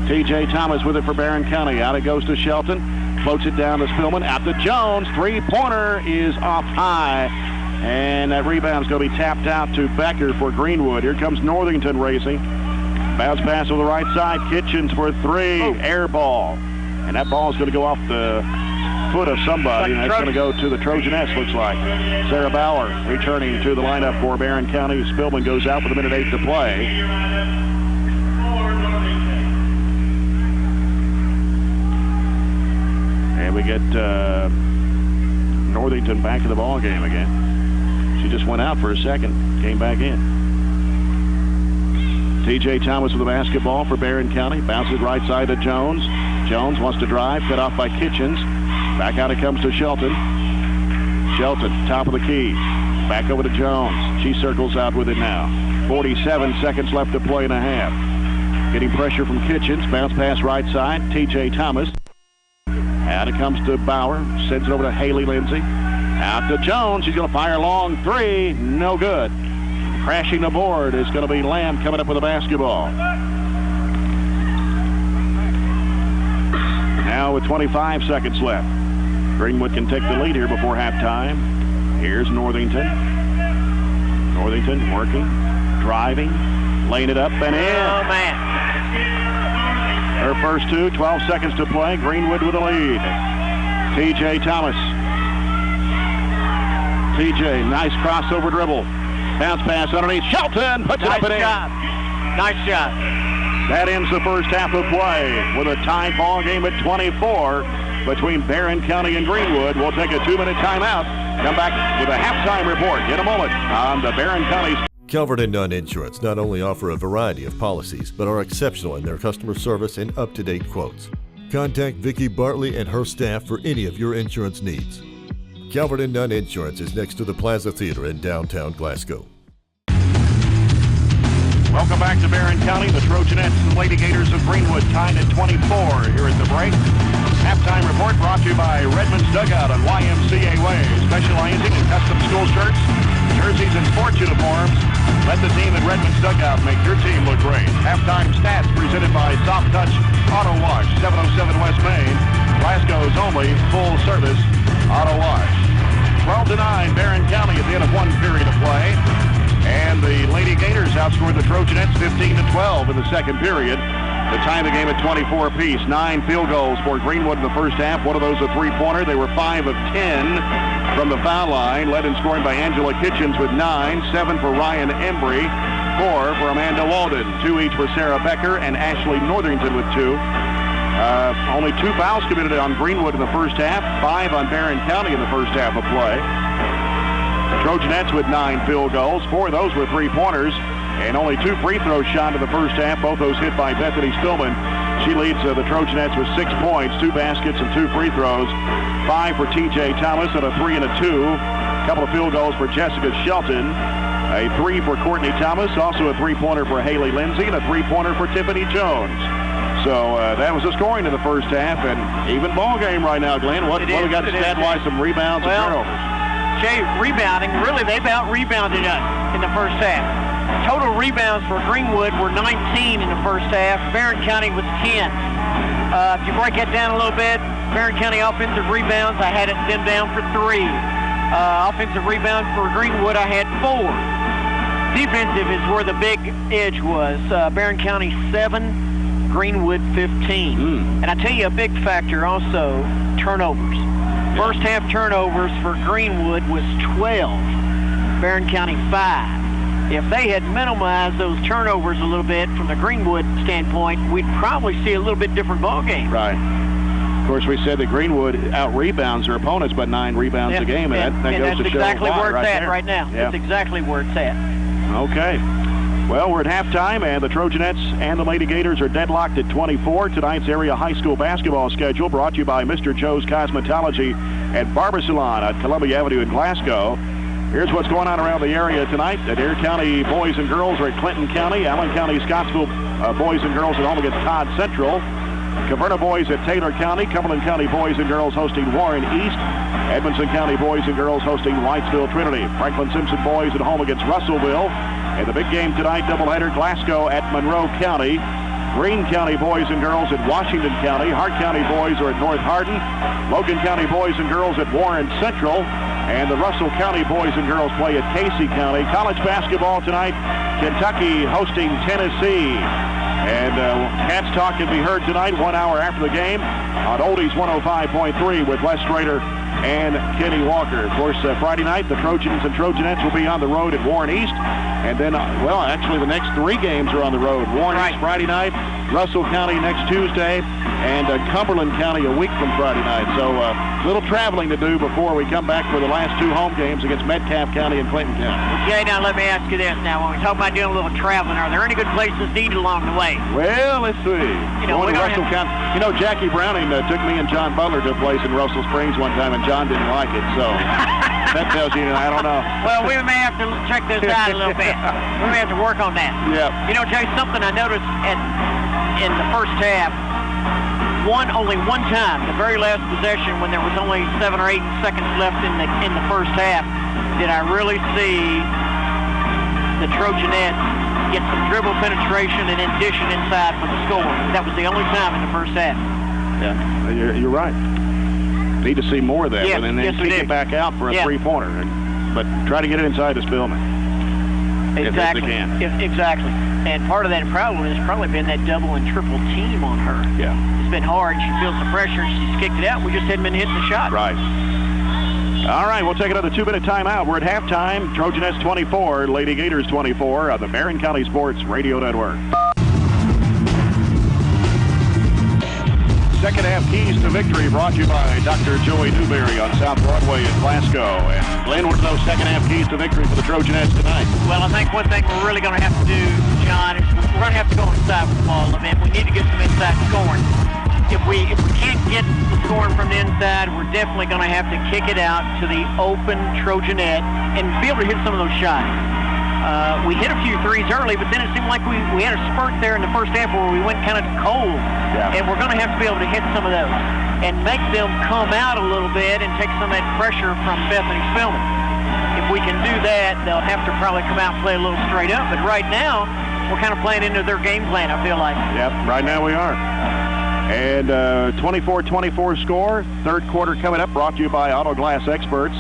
T.J. Thomas with it for Barron County. Out it goes to Shelton. Floats it down to Spillman. Out to Jones. Three-pointer is off high. And that rebound's going to be tapped out to Becker for Greenwood. Here comes Northington racing. Bounce pass to the right side. Kitchens for three. Air ball. And that ball is going to go off the foot of somebody, and that's going to go to the Trojanettes, looks like. Sarah Bauer returning to the lineup for Barron County. Spillman goes out with 1:08 to play. And we get Northington back to the ball game again. She just went out for a second, came back in. T.J. Thomas with the basketball for Barron County. Bounces right side to Jones. Jones wants to drive, cut off by Kitchens. Back out it comes to Shelton. Shelton, top of the key. Back over to Jones. She circles out with it now. 47 seconds left to play in a half. Getting pressure from Kitchens. Bounce pass right side. T.J. Thomas. Out it comes to Bauer. Sends it over to Haley Lindsay. Out to Jones. She's going to fire a long three. No good. Crashing the board is going to be Lamb coming up with the basketball. Now with 25 seconds left. Greenwood can take the lead here before halftime. Here's Northington. Northington working, driving, laying it up and in. Oh, man. Her first two, 12 seconds to play. Greenwood with the lead. T.J. Thomas. T.J., nice crossover dribble. Bounce pass underneath. Shelton puts it up and in. Nice shot. That ends the first half of play with a tied ball game at 24 between Barron County and Greenwood. We'll take a 2-minute timeout. Come back with a halftime report in a moment on the Barron County. Calvert and Nunn Insurance not only offer a variety of policies, but are exceptional in their customer service and up-to-date quotes. Contact Vicki Bartley and her staff for any of your insurance needs. Calvert and Nunn Insurance is next to the Plaza Theater in downtown Glasgow. Welcome back to Barron County. The Trojanettes and Lady Gators of Greenwood tied at 24 here at the break. Halftime report brought to you by Redmond's Dugout on YMCA Way, specializing in custom school shirts, jerseys, and sports uniforms. Let the team at Redmond's Dugout make your team look great. Halftime stats presented by Soft Touch Auto Wash, 707 West Main, Glasgow's only full-service auto wash. 12-9, Barron County at the end of one period of play. And the Lady Gators outscored the Trojanettes 15-12 in the second period. To tie the game at 24 apiece. 9 field goals for Greenwood in the first half. One of those a three-pointer. They were 5 of 10 from the foul line. Led in scoring by Angela Kitchens with 9. 7 for Ryan Embry. 4 for Amanda Walden. 2 each for Sarah Becker and Ashley Northington with 2. Only 2 fouls committed on Greenwood in the first half. 5 on Barron County in the first half of play. The Trojanettes with 9 field goals. 4 of those were three-pointers. And only 2 free throws shot in the first half. Both those hit by Bethany Spillman. She leads the Trojanettes with 6 points, 2 baskets, and 2 free throws. 5 for T.J. Thomas and a 3 and a 2. A couple of field goals for Jessica Shelton. A 3 for Courtney Thomas. Also a 3-pointer for Haley Lindsay and a 3-pointer for Tiffany Jones. So that was the scoring in the first half. And even ball game right now, Glenn. What we got stat-wise? Some rebounds and turnovers. Jay, rebounding, really, they've out-rebounded us in the first half. Total rebounds for Greenwood were 19 in the first half. Barron County was 10. If you break that down a little bit, Barron County offensive rebounds, I had them down for 3. Offensive rebounds for Greenwood, I had 4. Defensive is where the big edge was. Barron County 7, Greenwood 15. And I tell you a big factor also, turnovers. First half turnovers for Greenwood was 12. Barron County 5. If they had minimized those turnovers a little bit from the Greenwood standpoint, we'd probably see a little bit different ball game. Right. Of course, we said that Greenwood out-rebounds their opponents by 9 rebounds a game, and that goes to show exactly why, where it's at there. right now. Yeah. That's exactly where it's at. Okay. Well, we're at halftime, and the Trojanettes and the Lady Gators are deadlocked at 24. Tonight's area high school basketball schedule brought to you by Mr. Joe's Cosmetology and Barber Salon at Columbia Avenue in Glasgow. Here's what's going on around the area tonight. The Dare County boys and girls are at Clinton County. Allen County Scottsville boys and girls at home against Todd Central. Caverna boys at Taylor County. Cumberland County boys and girls hosting Warren East. Edmondson County boys and girls hosting Whitesville Trinity. Franklin Simpson boys at home against Russellville. And the big game tonight, doubleheader, Glasgow at Monroe County. Greene County boys and girls at Washington County. Hart County boys are at North Hardin. Logan County boys and girls at Warren Central. And the Russell County boys and girls play at Casey County. College basketball tonight, Kentucky hosting Tennessee. And Cats Talk can be heard tonight 1 hour after the game on Oldies 105.3 with Les Strader and Kenny Walker. Of course, Friday night, the Trojans and Trojanettes will be on the road at Warren East. And then, well, actually the next 3 games are on the road. Warren East Friday night, Russell County next Tuesday, and Cumberland County a week from Friday night. So a little traveling to do before we come back for the last 2 home games against Metcalfe County and Clinton County. Well, Jay, now let me ask you this. Now, when we talk about doing a little traveling, are there any good places needed along the way? Well, let's see. Going to Russell County. You know, Jackie Browning took me and John Butler to a place in Russell Springs one time, and John didn't like it, so that tells you, I don't know. Well, we may have to check this out a little bit. We may have to work on that. Yeah. You know, Jay, something I noticed in the first half, only one time, the very last possession when there was only 7 or 8 seconds left in the first half, did I really see the Trojanettes get some dribble penetration and then dish it inside for the score. That was the only time in the first half. Yeah, you're right. Need to see more of that, yes, and then kick it back out for a three-pointer. But try to get it inside to Spillman. Exactly. If they can. Exactly. And part of that problem has probably been that double and triple team on her. Yeah. It's been hard. She feels the pressure. She's kicked it out. We just hadn't been hitting the shot. Right. All right, we'll take another 2-minute timeout. We're at halftime. Trojanettes 24, Lady Gators 24 on the Barron County Sports Radio Network. Second half keys to victory brought to you by Dr. Joey Newberry on South Broadway in Glasgow. And Glenn, what are those second half keys to victory for the Trojanettes tonight? Well, I think one thing we're really going to have to do, John, is we're going to have to go inside with the ball a bit. We need to get some inside scoring. If we can't get the scoring from the inside, we're definitely going to have to kick it out to the open Trojanette and be able to hit some of those shots. We hit a few threes early, but then it seemed like we had a spurt there in the first half where we went kind of cold. Yeah. And we're going to have to be able to hit some of those and make them come out a little bit and take some of that pressure from Bethany Spillman. If we can do that, they'll have to probably come out and play a little straight up. But right now, we're kind of playing into their game plan, I feel like. Yep, right now we are. And 24-24 score. Third quarter coming up, brought to you by Auto Glass Experts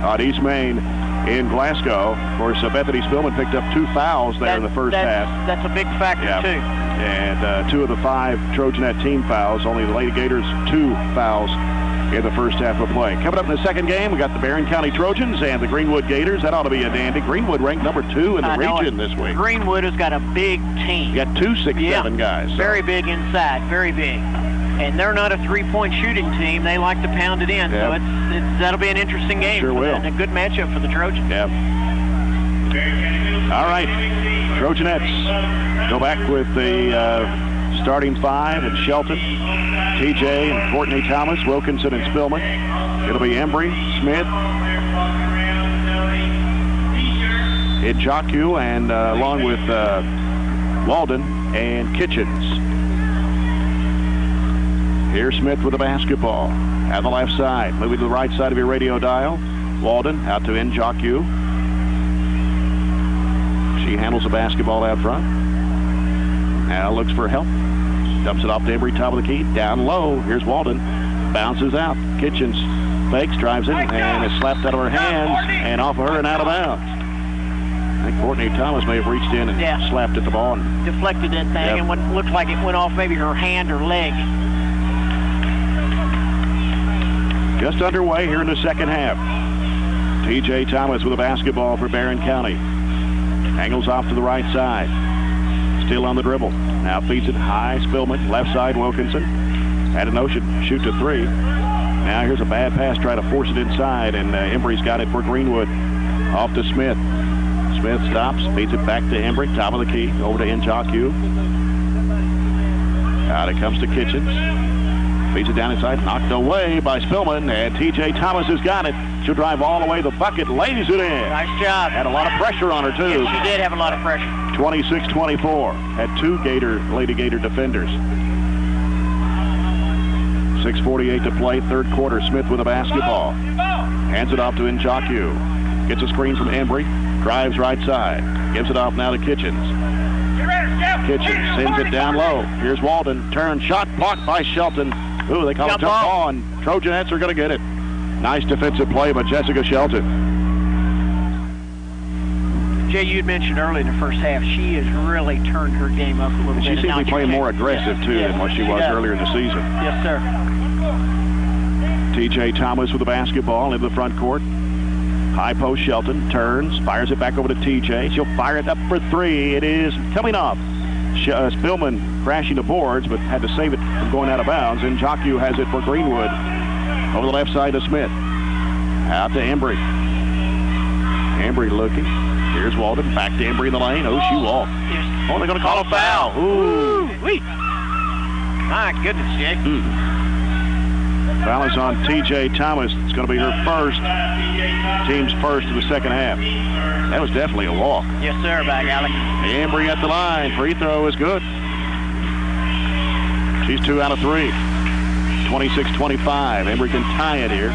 on East Main in Glasgow. Of course, Bethany Spillman picked up 2 fouls there in the first half. That's a big factor, too. And 2 of the 5 Trojanet team fouls. Only the Lady Gators 2 fouls in the first half of play. Coming up in the second game, we got the Barron County Trojans and the Greenwood Gators. That ought to be a dandy. Greenwood ranked number 2 in the region this week. Greenwood has got a big team. You got 2 6'7" guys. So. Very big inside, very big. And they're not a three-point shooting team. They like to pound it in. So that'll be an interesting game. Sure will. And a good matchup for the Trojans. Yep. All right. Trojanettes go back with the starting 5 in Shelton, TJ and Courtney Thomas, Wilkinson and Spillman. It'll be Embry, Smith, Njoku, and along with Walden and Kitchens. Here's Smith with the basketball at the left side. Moving to the right side of your radio dial. Walden out to Njoku. She handles the basketball out front. Now looks for help. Dumps it off to Embry, top of the key. Down low. Here's Walden. Bounces out. Kitchens fakes, drives in, and is slapped out of her hands and off of her and out of bounds. I think Courtney Thomas may have reached in and slapped at the ball. And deflected that thing, and what looked like it went off maybe her hand or leg. Just underway here in the second half. T.J. Thomas with a basketball for Barron County. Angles off to the right side. Still on the dribble. Now feeds it high. Spillman. Left side, Wilkinson. Had a notion. Shoot to 3. Now here's a bad pass. Try to force it inside. And Embry's got it for Greenwood. Off to Smith. Smith stops. Feeds it back to Embry. Top of the key. Over to Njoku. Out it comes to Kitchens. Feeds it down inside, knocked away by Spillman, and T.J. Thomas has got it. She'll drive all the way to the bucket, lays it in. Nice job. Had a lot of pressure on her, too. Yes, she did have a lot of pressure. 26-24. Had 2 Lady Gator defenders. 6:48 to play, third quarter. Smith with a basketball. Hands it off to Njaku. Gets a screen from Embry. Drives right side. Gives it off now to Kitchens. Kitchens sends it down low. Here's Walden. Turn, shot blocked by Shelton. Ooh, they call it jump ball, and Trojanettes are going to get it. Nice defensive play by Jessica Shelton. Jay, you'd mentioned early in the first half, she has really turned her game up a little bit. She seems to be playing more aggressive, too, than what she was earlier in the season. Yes, sir. T.J. Thomas with the basketball into the front court. High post Shelton, turns, fires it back over to T.J. She'll fire it up for three. It is coming off. Spillman crashing the boards, but had to save it from going out of bounds. And Njaku has it for Greenwood. Over the left side to Smith. Out to Embry. Embry looking. Here's Walden. Back to Embry in the lane. Oh, she walked. Oh, they're going to call a foul. Ooh. Wee. My goodness, Jay. Foul is on T.J. Thomas. It's going to be her first. Team's first of the second half. That was definitely a walk. Yes, sir, back alley. Embry at the line. Free throw is good. She's 2 out of 3. 26-25. Embry can tie it here.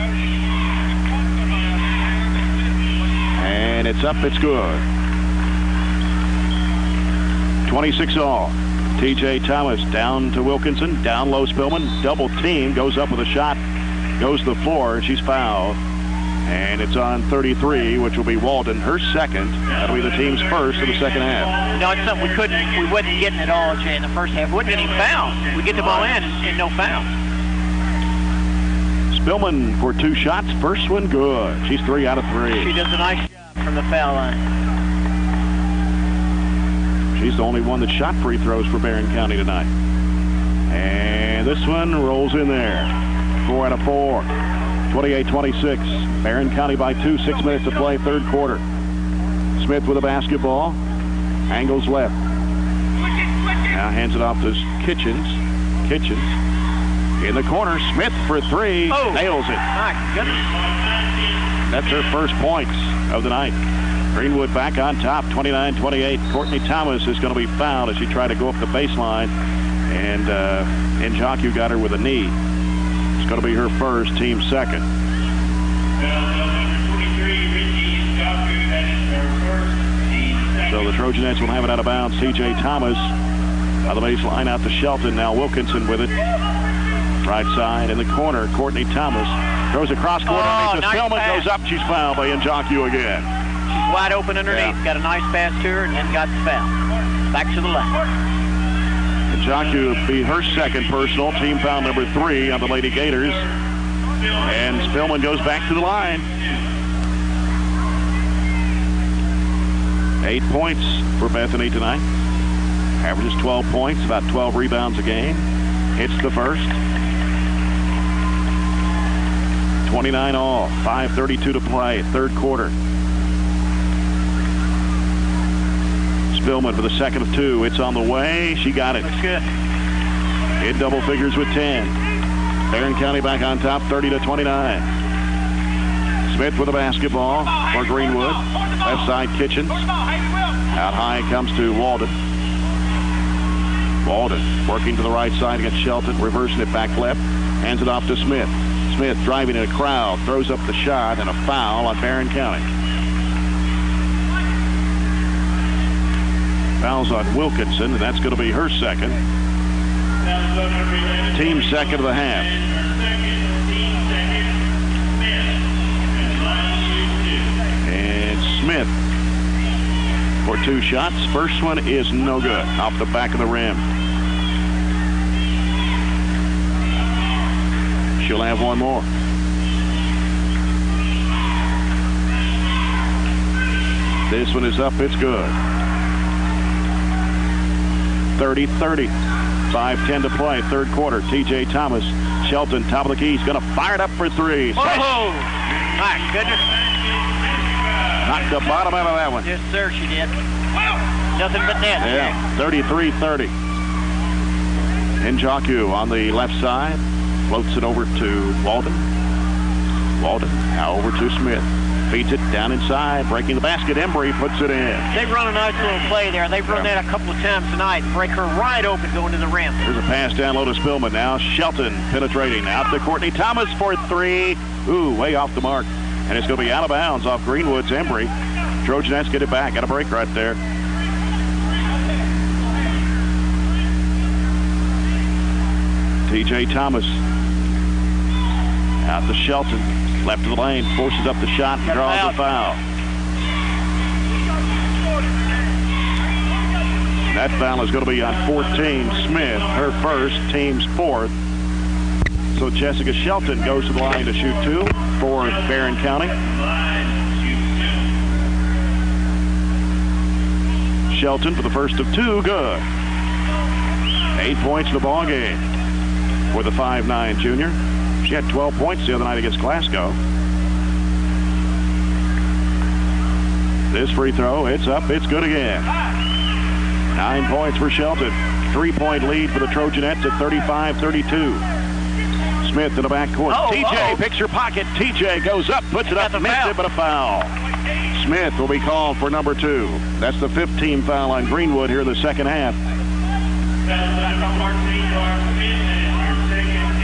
And it's up. It's good. 26 all. T.J. Thomas down to Wilkinson. Down low Spillman. Double team. Goes up with a shot. Goes to the floor. She's fouled. And it's on 33, which will be Walden, her second. That'll be the team's first of the second half. No, it's something we wasn't getting at all, Jay, in the first half. We wasn't getting fouled. We get the ball in and no foul. Spillman for 2 shots. First one good. She's 3 out of 3. She does a nice job from the foul line. She's the only one that shot free throws for Barron County tonight. And this one rolls in there. 4 out of 4. 28-26. Barron County by 2. 6 minutes to play, third quarter. Smith with a basketball. Angles left. Now hands it off to Kitchens. Kitchens in the corner. Smith for 3. Oh, nails it. My goodness. That's her first points of the night. Greenwood back on top, 29-28. Courtney Thomas is going to be fouled as she tried to go up the baseline. And Njaku got her with a knee. It's going to be her first, team second. So the Trojanettes will have it out of bounds. T.J. Thomas on the baseline out to Shelton. Now Wilkinson with it. Right side in the corner. Courtney Thomas throws across court. Nice Spillman pass. goes up. She's fouled by Njaku again. She's wide open underneath. Yeah. Got a nice pass to her and then got the foul. Back to the left. Njaku be her second personal. Team foul number 3 on the Lady Gators. And Spillman goes back to the line. 8 points for Bethany tonight. Averages 12 points, about 12 rebounds a game. Hits the first. 29 all. 5:32 to play. Third quarter. Spillman for the second of 2. It's on the way. She got it. Looks good. In double figures with 10. Barron County back on top, 30-29. Smith with a basketball for Greenwood. Left side Kitchens. Out high comes to Walden. Walden working to the right side against Shelton, reversing it back left. Hands it off to Smith. Smith driving in a crowd, throws up the shot, and a foul on Barron County. Fouls on Wilkinson, and that's going to be her second. Team second of the half. And Smith for 2 shots. First one is no good. Off the back of the rim. She'll have one more. This one is up. It's good. 30-30. 5:10 to play. Third quarter. T.J. Thomas. Shelton, top of the key. He's going to fire it up for 3. Oh, my goodness. Knocked the bottom out of that one. Yes, sir, she did. Nothing but net. Yeah, 33-30. Njaku on the left side. Floats it over to Walden. Walden now over to Smith. Feeds it down inside, breaking the basket. Embry puts it in. They've run a nice little play there. They've run that a couple of times tonight. Break her right open going to the rim. Here's a pass down low to Spillman. Now Shelton penetrating. Out to Courtney Thomas for three. Ooh, way off the mark. And it's going to be out of bounds off Greenwood's Embry. Trojanettes get it back. Got a break right there. T.J. Thomas out to Shelton. Left of the lane. Forces up the shot and draws the foul. That foul is going to be on 14, Smith. Her first, team's fourth. So Jessica Shelton goes to the line to shoot two for Barron County. Shelton for the first of two, good. 8 points in the ball game for the 5'9" junior. She had 12 points the other night against Glasgow. This free throw, it's up, it's good again. 9 points for Shelton. 3-point lead for the Trojanettes at 35-32. Smith in the backcourt. TJ picks her pocket. TJ goes up, puts it up, missed it, but a foul. Smith will be called for number 2. That's the 15th foul on Greenwood here in the second half.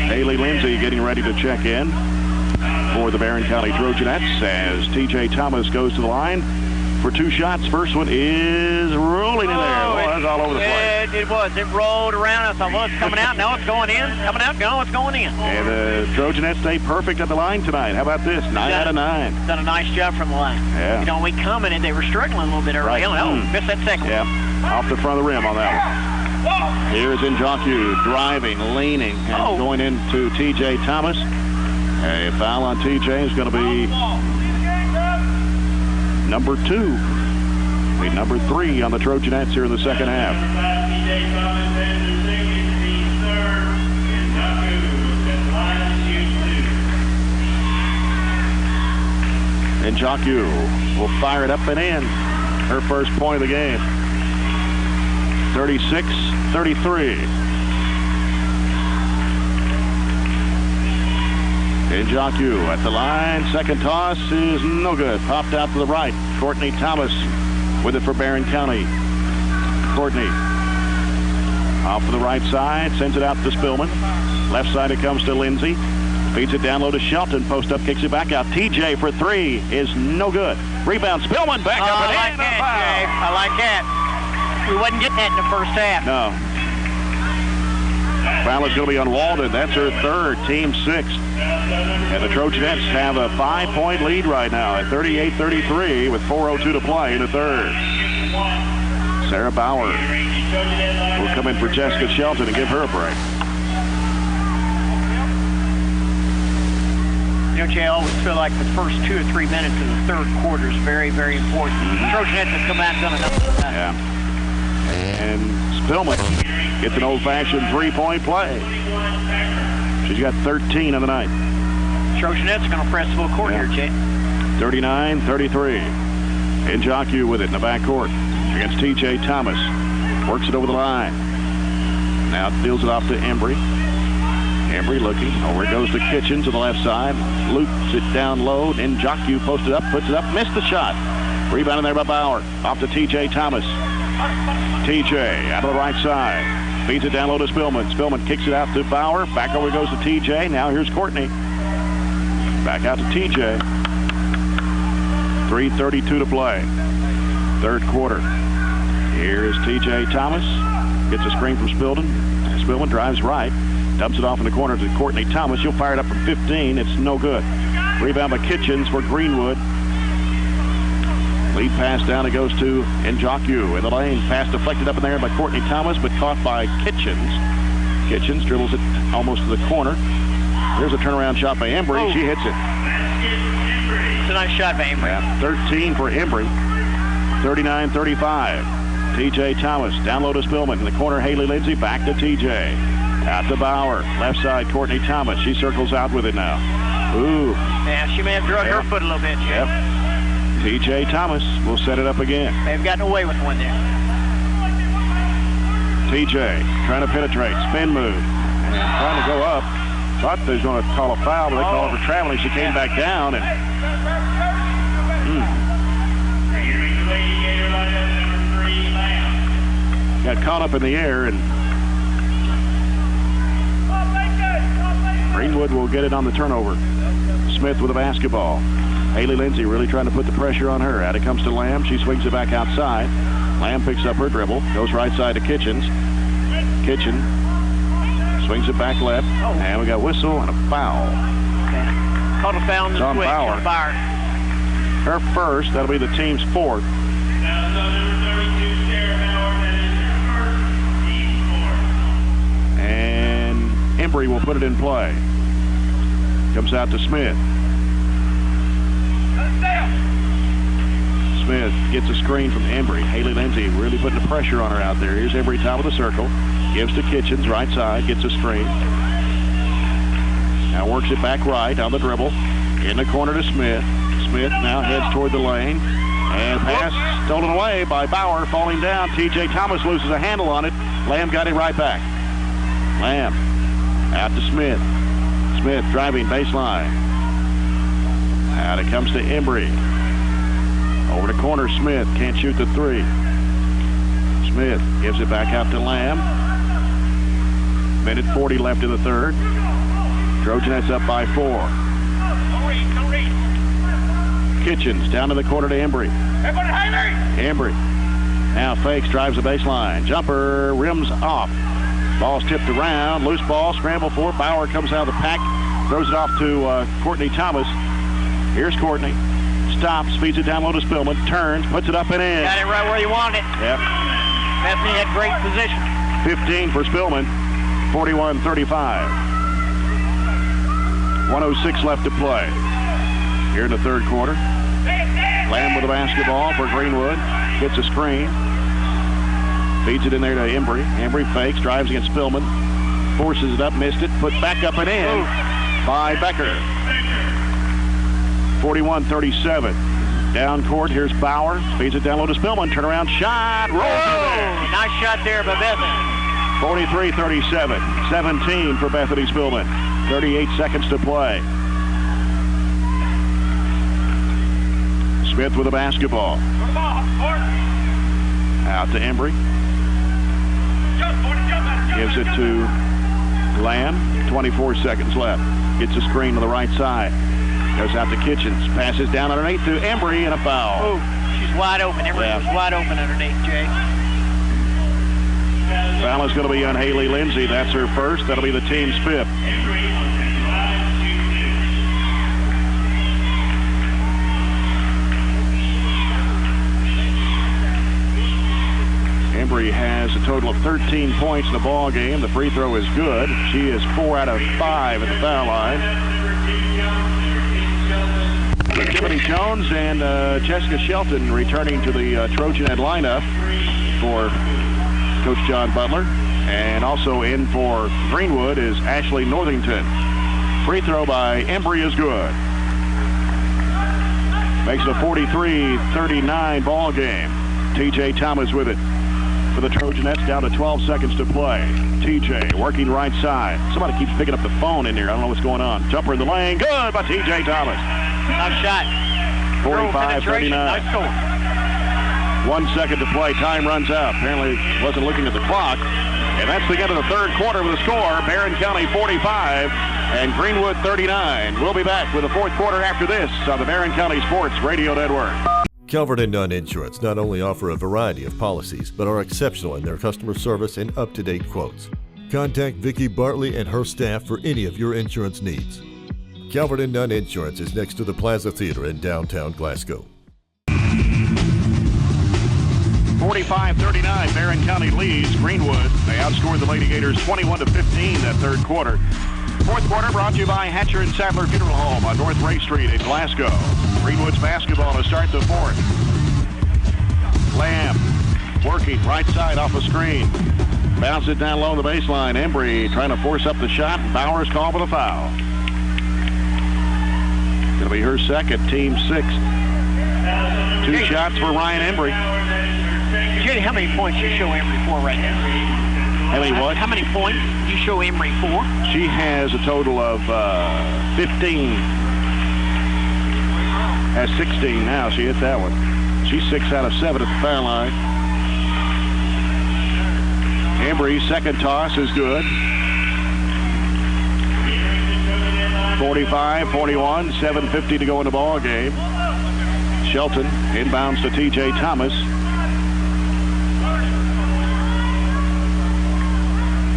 Haley Lindsay getting ready to check in for the Barron County Trojanettes as T.J. Thomas goes to the line for 2 shots. First one is rolling in there. Boy, that's all over the place. It was. It rolled around. I thought, well, it's coming out. Now it's going in. Coming out. No, it's going in. And the Trojanettes stay perfect at the line tonight. How about this? 9 out of 9. Done a nice job from the line. Yeah. You know, we coming and they were struggling a little bit early. Right. Missed that second one. Yeah. Off the front of the rim on that one. Here's Njoku driving, leaning, and going into T.J. Thomas. A foul on T.J. is going to be number 2. Be number 3 on the Trojanettes here in the second half. Njoku will fire it up and in. Her first point of the game. 36-33. Njoku at the line. Second toss is no good. Popped out to the right. Courtney Thomas with it for Barron County. Courtney off to the right side. Sends it out to Spillman. Left side it comes to Lindsay. Feeds it down low to Shelton. Post up, kicks it back out. TJ for 3 is no good. Rebound. Spillman back up and in. I like that. We wasn't getting that in the first half. No. Foul is going to be on Walden. That's her third, team 6th. And the Trojanettes have a 5-point lead right now at 38-33 with 4:02 to play in the third. Sarah Bauer will come in for Jessica Shelton and give her a break. You know, Jay, I always feel like the first 2 or 3 minutes of the third quarter is very, very important. The Trojanettes have come out and done enough. Yeah. And Spillman gets an old-fashioned 3-point play. She's got 13 on the night. Trojanettes are going to press full court here, Jay. 39-33. Njoku with it in the backcourt against T.J. Thomas. Works it over the line. Now deals it off to Embry. Embry looking. Over it goes to Kitchen to the left side. Loops it down low. Njoku posted up, puts it up, missed the shot. Rebounding there by Bauer. Off to T.J. Thomas. TJ out of the right side. Feeds it down low to Spillman. Spillman kicks it out to Bauer. Back over goes to TJ. Now here's Courtney. Back out to TJ. 3:32 to play. Third quarter. Here is TJ Thomas. Gets a screen from Spillman. Spillman drives right. Dumps it off in the corner to Courtney Thomas. She'll fire it up from 15. It's no good. Rebound by Kitchens for Greenwood. Lead pass down, it goes to Njoku in the lane. Pass deflected up in there by Courtney Thomas, but caught by Kitchens. Kitchens dribbles it almost to the corner. There's a turnaround shot by Embry. She hits it. It's a nice shot by Embry. Yeah, 13 for Embry. 39-35. T.J. Thomas down low to Spillman. In the corner, Haley Lindsay back to T.J. Out to Bauer. Left side, Courtney Thomas. She circles out with it now. Ooh. Yeah, she may have drugged her foot a little bit, Jay. Yep. T.J. Thomas will set it up again. They've gotten away with one there. T.J. trying to penetrate. Spin move. And trying to go up. Thought they was going to call a foul, but they called her for traveling. She came back down. And got caught up in the air, and Greenwood will get it on the turnover. Smith with the basketball. Haley Lindsay really trying to put the pressure on her. Out it comes to Lamb. She swings it back outside. Lamb picks up her dribble. Goes right side to Kitchens. Kitchen swings it back left. And we got whistle and a foul. Okay. Caught a foul in the switch. Bauer. Her first. That'll be the team's fourth. And Embry will put it in play. Comes out to Smith. Smith gets a screen from Embry. Haley Lindsay really putting the pressure on her out there. Here's Embry, top of the circle. Gives to Kitchens, right side, gets a screen. Now works it back right on the dribble. In the corner to Smith. Smith now heads toward the lane. And pass stolen away by Bauer, falling down. T.J. Thomas loses a handle on it. Lamb got it right back. Lamb out to Smith. Smith driving baseline. Out it comes to Embry. Over the corner, Smith can't shoot the three. Smith gives it back out to Lamb. Minute 40 left in the third. Trojanettes up by 4. Kitchens down to the corner to Embry. Embry now fakes, drives the baseline. Jumper rims off. Ball's tipped around. Loose ball, scramble for it. Bauer comes out of the pack. Throws it off to Courtney Thomas. Here's Courtney. Stops, feeds it down low to Spillman. Turns, puts it up and in. Got it right where you want it. Yep. Bethany had great position. 15 for Spillman. 41-35. 1:06 left to play. Here in the third quarter. Lamb with the basketball for Greenwood. Gets a screen. Feeds it in there to Embry. Embry fakes, drives against Spillman. Forces it up, missed it. Put back up and in by Becker. 41-37. Down court, here's Bauer. Feeds it down low to Spillman. Turnaround shot. Rolls in there. Nice shot there by Bethany. 43-37. 17 for Bethany Spillman. 38 seconds to play. Smith with the basketball. Out to Embry. Gives it to Lamb. 24 seconds left. Gets a screen to the right side. Goes out to Kitchens. Passes down underneath to Embry and a foul. Oh, she's wide open. Embry was wide open underneath, Jay. Foul is going to be on Haley Lindsay. That's her first. That'll be the team's fifth. Embry has a total of 13 points in the ball game. The free throw is good. She is 4 out of 5 at the foul line. Tiffany Jones and Jessica Shelton returning to the Trojanet lineup for Coach John Butler. And also in for Greenwood is Ashley Northington. Free throw by Embry is good. Makes it a 43-39 ball game. T.J. Thomas with it for the Trojanettes, down to 12 seconds to play. T.J. working right side. Somebody keeps picking up the phone in here. I don't know what's going on. Jumper in the lane. Good by T.J. Thomas. Nice shot. 45-39. Nice score. 1 second to play. Time runs out. Apparently wasn't looking at the clock. And that's the end of the third quarter with a score. Barron County 45 and Greenwood 39. We'll be back with the fourth quarter after this on the Barron County Sports Radio Network. Calvert and Nunn Insurance not only offer a variety of policies, but are exceptional in their customer service and up-to-date quotes. Contact Vicki Bartley and her staff for any of your insurance needs. Calvert and Nunn Insurance is next to the Plaza Theater in downtown Glasgow. 45-39, Barron County leads Greenwood. They outscored the Lady Gators 21-15 that third quarter. Fourth quarter brought to you by Hatcher and Sadler Funeral Home on North Ray Street in Glasgow. Greenwood's basketball to start the fourth. Lamb working right side off a screen. Bounce it down low on the baseline. Embry trying to force up the shot. Bauer's called for the foul. Going to be her second, team sixth. 2 shots for Ryan Embry. Judy, how many points you show Embry for right now? How many what? How many points you show Embry for? She has a total of 15. Has 16 now. She hit that one. She's 6 out of 7 at the foul line. Embry's second toss is good. 45-41, 7:50 to go in the ball game. Shelton inbounds to T.J. Thomas.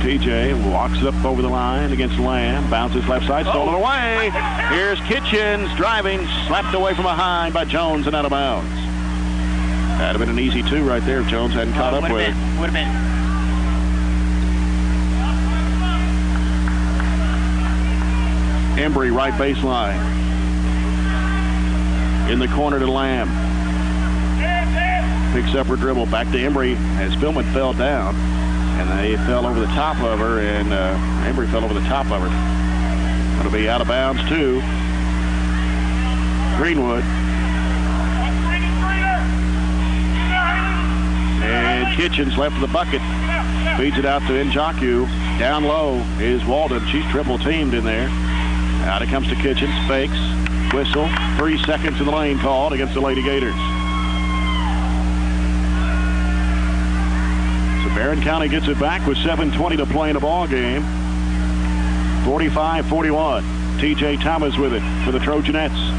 T.J. walks up over the line against Lamb, bounces left side, stolen away. Here's Kitchens driving, slapped away from behind by Jones and out of bounds. That'd have been an easy two right there if Jones hadn't caught up with it. Would have been. Embry, right baseline. In the corner to Lamb. Picks up her dribble. Back to Embry as Spillman fell down. And they fell over the top of her, and Embry fell over the top of her. Going to be out of bounds, too. Greenwood. And Kitchens left of the bucket. Feeds it out to Njoku. Down low is Walden. She's triple teamed in there. Out it comes to Kitchens. Fakes. Whistle. 3 seconds in the lane called against the Lady Gators. So Barron County gets it back with 7:20 to play in the ball game. 45-41. T.J. Thomas with it for the Trojanettes.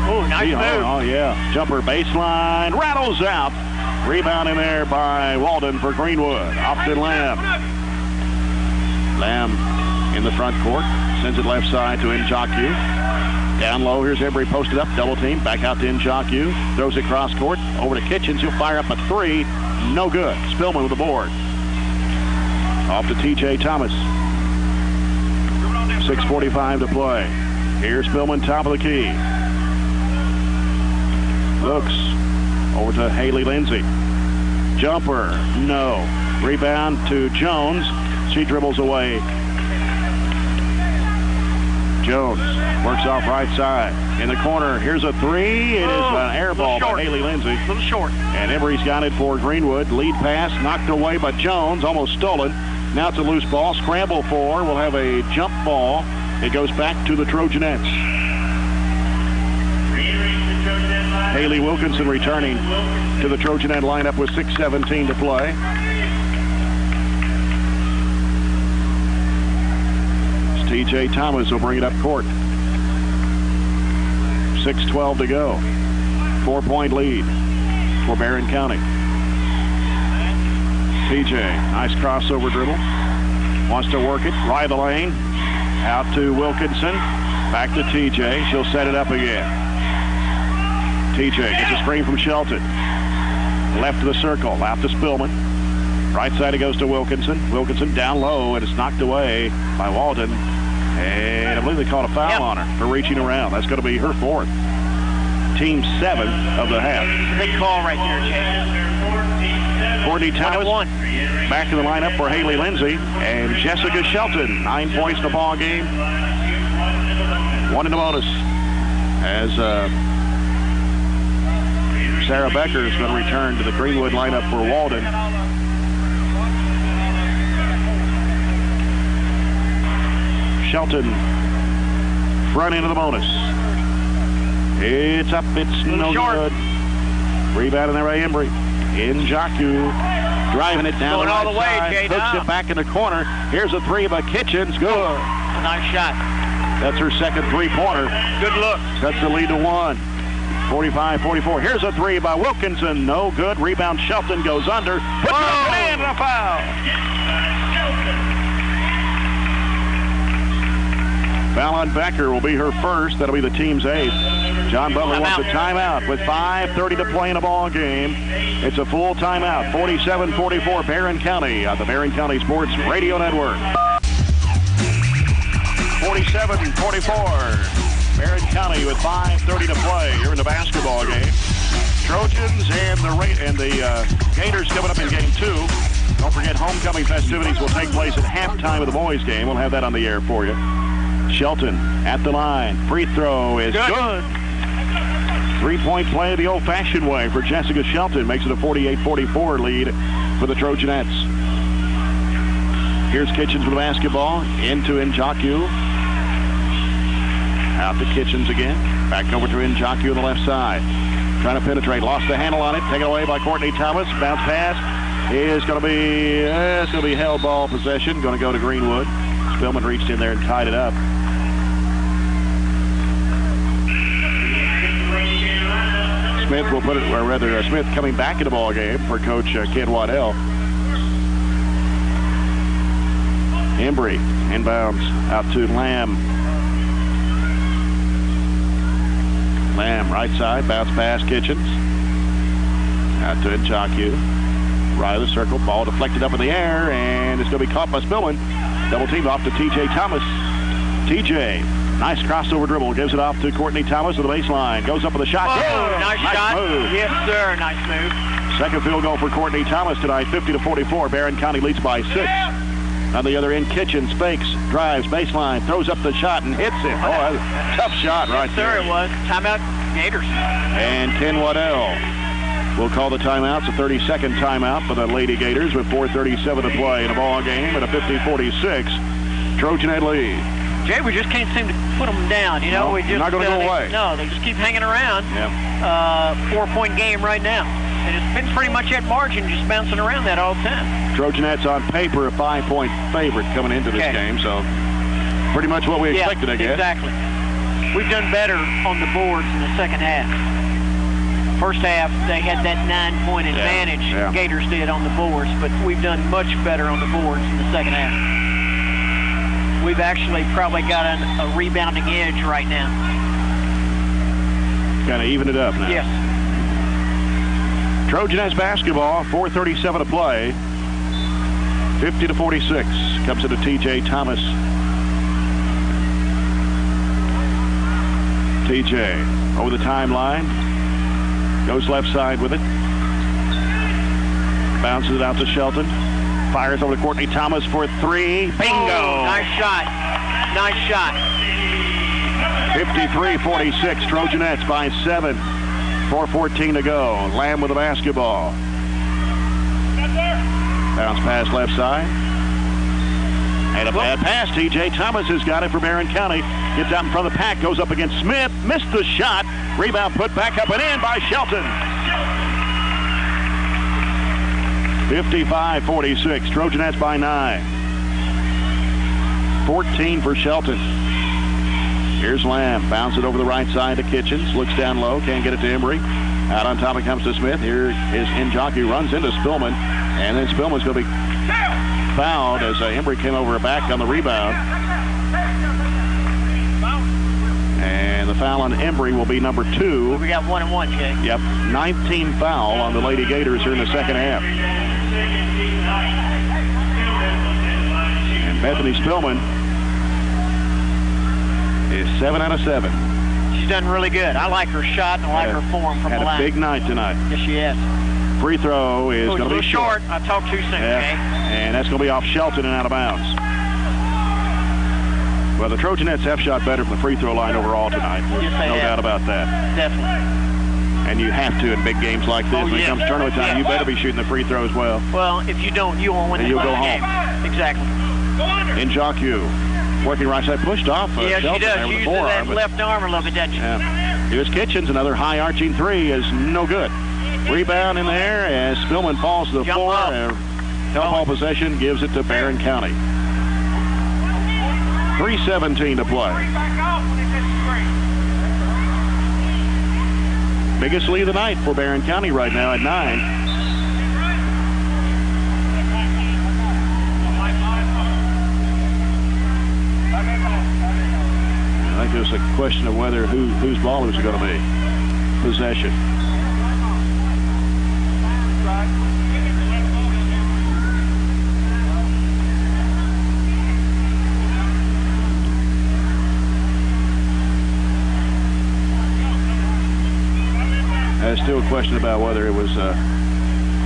Oh, nice move. Oh, yeah. Jumper baseline. Rattles out. Rebound in there by Walden for Greenwood. Off to Lamb. Lamb in the front court. Sends it left side to Njoku. Down low, here's Embry posted up. Double team. Back out to Njoku. Throws it cross court. Over to Kitchens. He'll fire up a three. No good. Spillman with the board. Off to T.J. Thomas. 6:45 to play. Here's Spillman, top of the key. Looks over to Haley Lindsay. Jumper, no. Rebound to Jones. She dribbles away. Jones works off right side. In the corner, here's a three. It is an air ball by Haley Lindsay. A little short. And Embry's got it for Greenwood. Lead pass knocked away by Jones, almost stolen. Now it's a loose ball. Scramble for. We'll have a jump ball. It goes back to the Trojanettes. Haley Wilkinson returning to the Trojanette lineup with 6:17 to play. T.J. Thomas will bring it up court. 6:12 to go. 4-point lead for Barron County. T.J. nice crossover dribble. Wants to work it. Right of the lane. Out to Wilkinson. Back to T.J. She'll set it up again. T.J. gets a screen from Shelton. Left of the circle. Out to Spillman. Right side it goes to Wilkinson. Wilkinson down low, and it's knocked away by Walden. And I believe they called a foul on her for reaching around. That's going to be her fourth. Team 7 of the half. Big call right there, Jay. Courtney Thomas back in the lineup for Haley Lindsay. And Jessica Shelton, 9 points in the ball game. 1 in the bonus. As Sarah Becker is going to return to the Greenwood lineup for Walden. Shelton, front end of the bonus. It's up, it's no good. Rebound in there by Embry. Njoku driving it down going all the way, Jay. Hooks it back in the corner. Here's a three by Kitchens. Good. Nice shot. That's her second three-pointer. Good look. That's the lead to 1. 45-44. Here's a three by Wilkinson. No good. Rebound. Shelton goes under. Puts it up and in, and a foul. Foul on Becker will be her first. That'll be the team's 8th. John Butler wants a timeout with 5:30 to play in a ball game. It's a full timeout. 47-44 Barron County on the Barron County Sports Radio Network. 47-44 Barron County with 5:30 to play here in the basketball game. Trojans and the Gators coming up in game 2. Don't forget, homecoming festivities will take place at halftime of the boys game. We'll have that on the air for you. Shelton at the line. Free throw is good. 3-point play the old-fashioned way for Jessica Shelton. Makes it a 48-44 lead for the Trojanettes. Here's Kitchens with the basketball. Into Njoku. Out to Kitchens again. Back over to Njoku on the left side. Trying to penetrate. Lost the handle on it. Taken away by Courtney Thomas. Bounce pass. is going to be held ball possession. Going to go to Greenwood. Spillman reached in there and tied it up. Smith will put it, or rather, Smith coming back in the ball game for Coach Ken Waddell. Embry inbounds out to Lamb. Lamb right side, bounce pass Kitchens. Out to Njoku. Right of the circle, ball deflected up in the air, and it's going to be caught by Spillman. Double team off to T.J. Thomas. T.J. Nice crossover dribble. Gives it off to Courtney Thomas to the baseline. Goes up with a shot. Oh, nice shot. Move. Yes, sir. Nice move. Second field goal for Courtney Thomas tonight, 50-44. Barron County leads by 6. On the other end, Kitchens fakes, drives, baseline, throws up the shot and hits it. Oh, that's a tough shot right there. Yes, sir, it was. Timeout, Gators. And Ken Waddell will call the timeout. It's a 30-second timeout for the Lady Gators with 4:37 to play in a ball game at a 50-46 Trojan lead. Jay, we just can't seem to put them down. You know, No, we just not going to go away. No, they just keep hanging around. Yeah. 4-point game right now. And it's been pretty much at margin, just bouncing around that all the time. Trojanettes on paper a 5-point favorite coming into this game, so pretty much what we expected, I guess. Exactly. We've done better on the boards in the second half. First half, they had that 9-point advantage. Gators did on the boards, but we've done much better on the boards in the second half. We've actually probably got a rebounding edge right now. Kind of even it up now. Yes. Trojanettes basketball, 4:37 to play. 50-46. Comes into T.J. Thomas. T.J. over the timeline. Goes left side with it. Bounces it out to Shelton. Fires over to Courtney Thomas for 3. Bingo! Oh, nice shot. Nice shot. 53-46. Trojanettes by 7. 4:14 to go. Lamb with the basketball. Bounce pass left side. And a bad pass. T.J. Thomas has got it for Barron County. Gets out in front of the pack. Goes up against Smith. Missed the shot. Rebound put back up and in by Shelton. 55-46. Trojanettes by 9. 14 for Shelton. Here's Lamb. Bounce it over the right side to Kitchens. Looks down low. Can't get it to Embry. Out on top it comes to Smith. Here is Njoku. Runs into Spillman. And then Spillman's going to be fouled as Embry came over her back on the rebound. And the foul on Embry will be number 2. We got 1 and 1, Jay. Yep. 19 foul on the Lady Gators here in the second half. And Bethany Spillman is 7 out of 7. She's done really good. I like her shot and I like her form from the line. Had a big night tonight. Yes, she has. Free throw is going to be short. I talked too soon, Jay. And that's going to be off Shelton and out of bounds. Well, the Trojanettes have shot better from the free throw line overall tonight. Yes, they no have. doubt about that. Definitely. And you have to in big games like this. When it comes tournament time, you better be shooting the free throw as well. Well, if you don't, you won't win the game. Exactly. Njoku working right side, pushed off. Yeah, Shelton she does. there She with uses the that forearm, left arm a little bit, doesn't she? Yeah. Here's Kitchens. Another high arching 3 is no good. Rebound in there as Spillman falls to the floor. Help ball possession gives it to Barron County. 3:17 to play. Biggest lead of the night for Barron County right now at 9. I think it's a question of whether whose ball is going to be. Possession. There's still a question about whether it was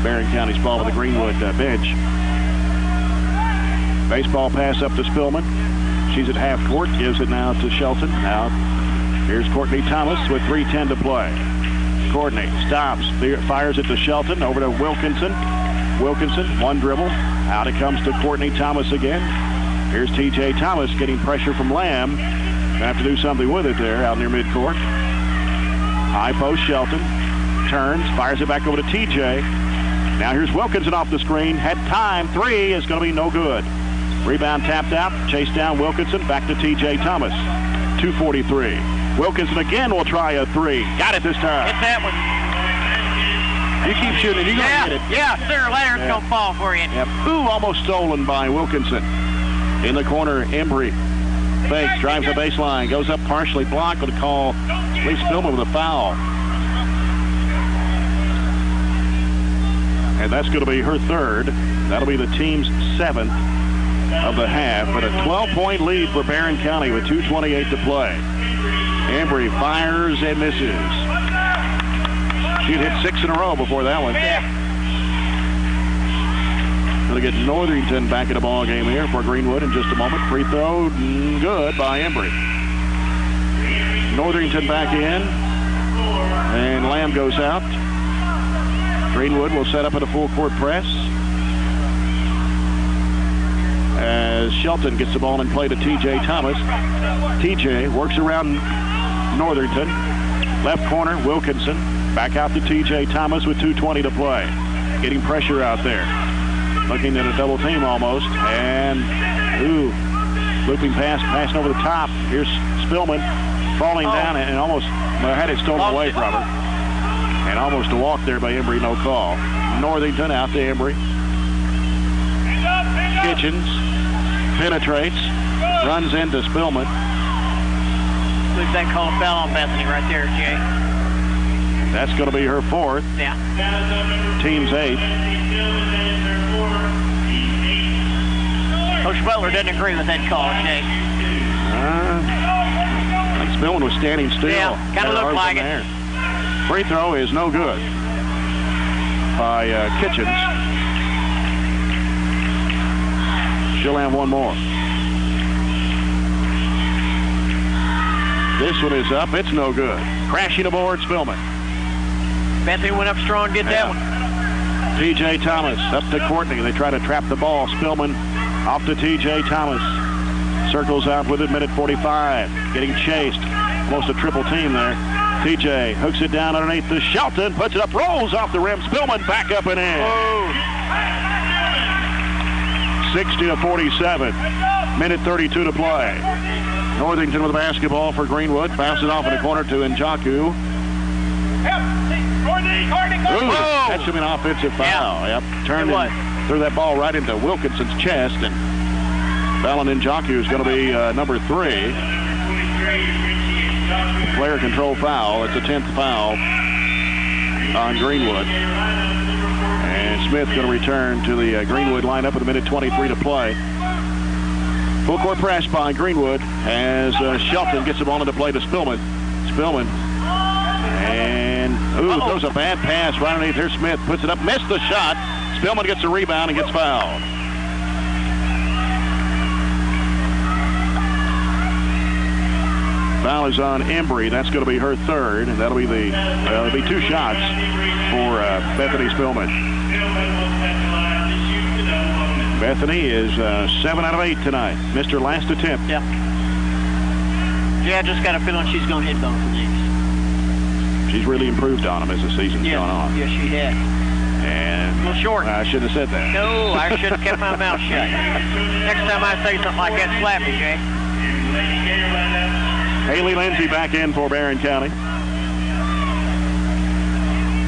Barron County's ball with the Greenwood bench. Baseball pass up to Spillman. She's at half court. Gives it now to Shelton. Now here's Courtney Thomas with 3:10 to play. Courtney stops. Fires it to Shelton. Over to Wilkinson. Wilkinson, one dribble. Out it comes to Courtney Thomas again. Here's T.J. Thomas getting pressure from Lamb. Gonna have to do something with it there out near midcourt. High post Shelton. Turns, fires it back over to T.J. Now here's Wilkinson off the screen. Had time. 3 is going to be no good. Rebound tapped out. Chased down Wilkinson. Back to T.J. Thomas. 2:43. Wilkinson again will try a 3. Got it this time. Hit that one. You keep shooting. You're going to get it. Yeah, sooner or later it's going to fall for you. Yep. Ooh, almost stolen by Wilkinson. In the corner, Embry. Fakes, drives the baseline. Goes up partially blocked. Going to call Lee Spillman with a foul. And that's going to be her 3rd. That'll be the team's 7th of the half. But a 12-point lead for Barron County with 2:28 to play. Embry fires and misses. She'd hit 6 in a row before that one. Yeah. Going to get Northington back in the ball game here for Greenwood in just a moment. Free throw, good by Embry. Northington back in. And Lamb goes out. Greenwood will set up at a full court press. As Shelton gets the ball in play to T.J. Thomas. T.J. works around Northington. Left corner, Wilkinson. Back out to T.J. Thomas with 2:20 to play. Getting pressure out there. Looking at a double team almost. And, looping pass, passing over the top. Here's Spillman falling down and almost had it stolen away from her. And almost a walk there by Embry, no call. Northington out to Embry. Kitchens penetrates, runs into Spillman. I believe that called a foul on Bethany right there, Jay. That's going to be her 4th. Yeah. Team's 8th. Coach Butler doesn't agree with that call, Jay. I think Spillman was standing still. Yeah, kind of looked like it. There. Free throw is no good by Kitchens. She'll have one more. This one is up. It's no good. Crashing aboard Spillman. Bethany went up strong, did that one. T.J. Thomas up to Courtney. They try to trap the ball. Spillman off to T.J. Thomas. Circles out with it, minute 45. Getting chased. Almost a triple team there. T.J. hooks it down underneath to Shelton. Puts it up, rolls off the rim. Spillman back up and in. 60-47. Minute 32 to play. Northington with the basketball for Greenwood. Bounces off in the corner to Njaku. That should be an offensive foul. Yep. Turned and threw that ball right into Wilkinson's chest. And Fallon Njaku is going to be number 3. Player control foul. It's a 10th foul on Greenwood. And Smith going to return to the Greenwood lineup with a minute 23 to play. Full court press by Greenwood as Shelton gets the ball into play to Spillman. Spillman. And, throws a bad pass right underneath here. Smith puts it up, missed the shot. Spillman gets a rebound and gets fouled. Foul is on Embry. That's going to be her 3rd, and that'll be it'll be 2 shots for Bethany Spillman. Bethany is 7 out of 8 tonight. Missed her last attempt. Yeah. Yeah, I just got a feeling she's going to hit both of these. She's really improved on them as the season's gone on. Yes, she has. And a little short. I shouldn't have said that. No, I should have kept my mouth shut. Next time I say something like that, slap me, Jay. Haley Lindsay back in for Barron County.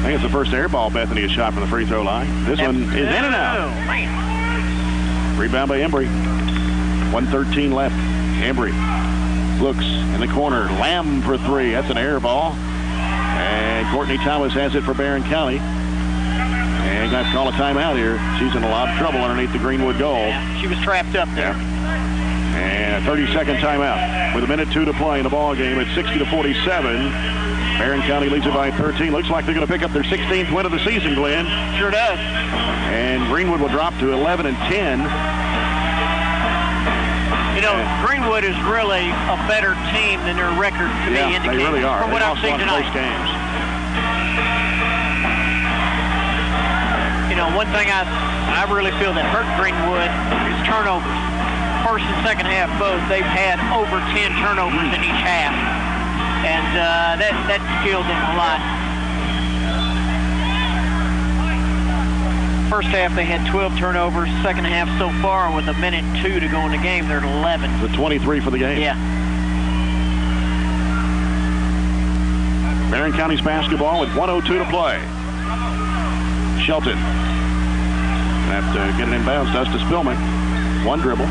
I think it's the first air ball Bethany has shot from the free throw line. This one is in and out. Oh, man. Rebound by Embry. 1:13 left. Embry looks in the corner. Lamb for 3. That's an air ball. And Courtney Thomas has it for Barron County. And got to call a timeout here. She's in a lot of trouble underneath the Greenwood goal. Yeah, she was trapped up there. Yeah. And a 30-second timeout with a minute 2 to play in the ball game at 60-47. Barron County leads it by 13. Looks like they're going to pick up their 16th win of the season, Glenn. Sure does. And Greenwood will drop to 11-10. You know, Greenwood is really a better team than their record to be indicated. They really are. From what I've seen tonight. Games. You know, one thing I really feel that hurt Greenwood is turnovers. First and second half both, they've had over 10 turnovers in each half. And that killed them a lot. first half they had 12 turnovers. Second half so far, with 1:02 to go in the game, they're at 11. The 23 for the game. Yeah. Barron County's basketball with 1:02 to play. Shelton. Have to get it inbounds. Does to Spillman. One dribble.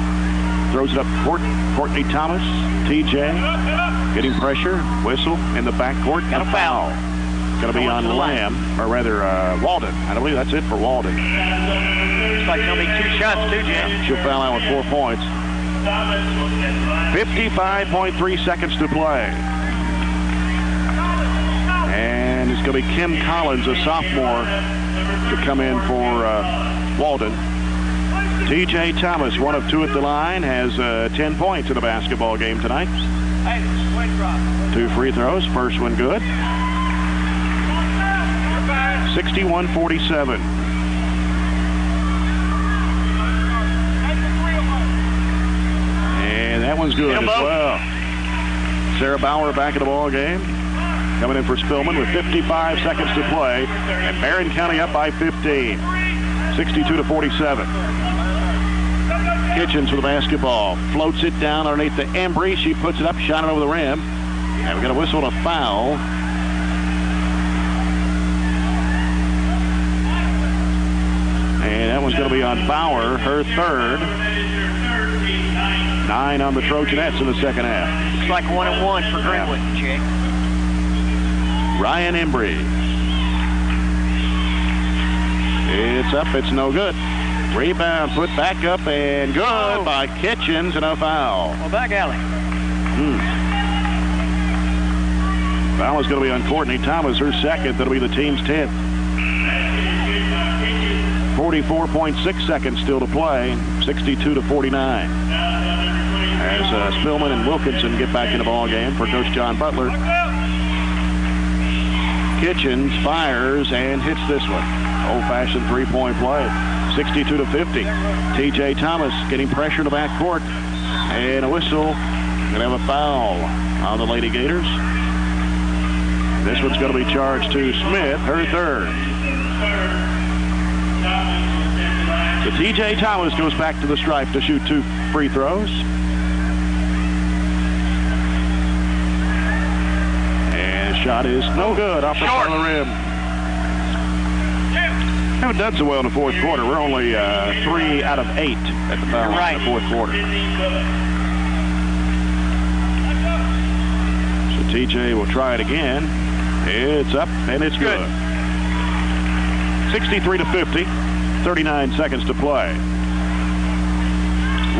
Throws it up court. Courtney Thomas. TJ. Getting pressure. Whistle in the backcourt. Got a foul. Going to be on Lamb, or rather Walden. I believe that's it for Walden. Looks like there'll be 2 shots too, Jim. She'll foul out with 4 points. 55.3 seconds to play. And it's going to be Kim Collins, a sophomore, to come in for Walden. TJ Thomas, 1 of 2 at the line, has 10 points in the basketball game tonight. 2 free throws. First one good. 61-47. And that one's good as well. Sarah Bauer back in the ball game. Coming in for Spillman with 55 seconds to play. And Barron County up by 15. 62-47. Kitchens with the basketball. Floats it down underneath the Embry. She puts it up, shot it over the rim. And we're going to whistle a foul. And that one's going to be on Bauer, her third. 9 on the Trojanettes in the second half. Looks like 1-1 for Greenwood, Jake. Ryan Embry. It's up, it's no good. Rebound put back up and good by Kitchens and a foul. Well, back alley. Foul is going to be on Courtney Thomas, her second. That'll be the team's 10th. 44.6 seconds still to play. 62-49. As Spillman and Wilkinson get back in the ball game for Coach John Butler. Kitchens fires and hits this one. Old-fashioned three-point play. 62-50. TJ Thomas getting pressure in the backcourt. And a whistle. Going to have a foul on the Lady Gators. This one's going to be charged to Smith, her third. So TJ Thomas goes back to the stripe to shoot 2 free throws. And the shot is no good off the front of the rim. Haven't done so well in the fourth quarter. We're only 3 out of 8 at the foul line in the fourth quarter. So TJ will try it again. It's up and it's good. 63-50. 39 seconds to play.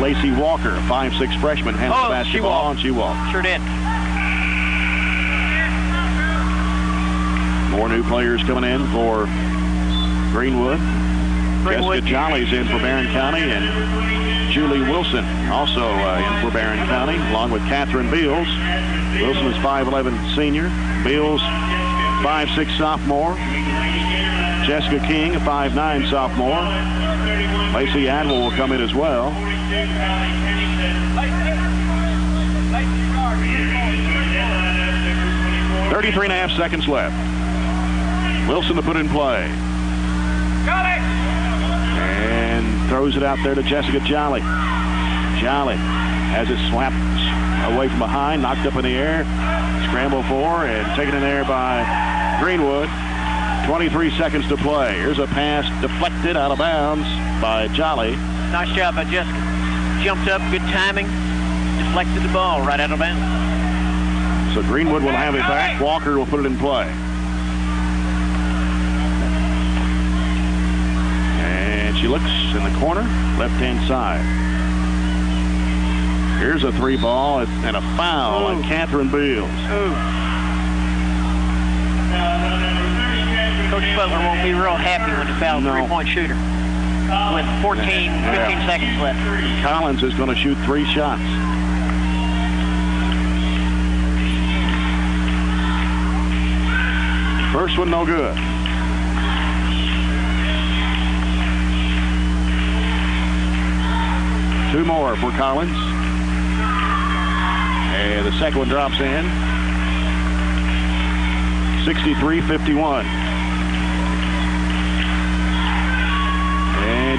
Lacey Walker, 5'6" freshman, handles the basketball, and she walked. Sure did. More new players coming in for Greenwood. Jessica Jolly's in for Barron County, and Julie Wilson also in for Barron County, along with Catherine Beals. Wilson is 5'11" senior. Beals, 5'6" sophomore. Jessica King, a 5'9" sophomore. Lacey Adwell will come in as well. .33.5 seconds left. Wilson to put in play. And throws it out there to Jessica Jolly. Jolly has it slapped away from behind, knocked up in the air. Scramble for and taken in there by Greenwood. 23 seconds to play. Here's a pass deflected out of bounds by Jolly. Nice job by Jessica. Jumped up, good timing. Deflected the ball right out of bounds. So Greenwood will have it back. Walker will put it in play. And she looks in the corner, left-hand side. Here's a 3 ball and a foul on Catherine Beals. Coach Butler won't be real happy when he fouls a 3-point shooter with 15 seconds left. Collins is going to shoot 3 shots. First one no good. Two more for Collins. And the second one drops in. 63-51.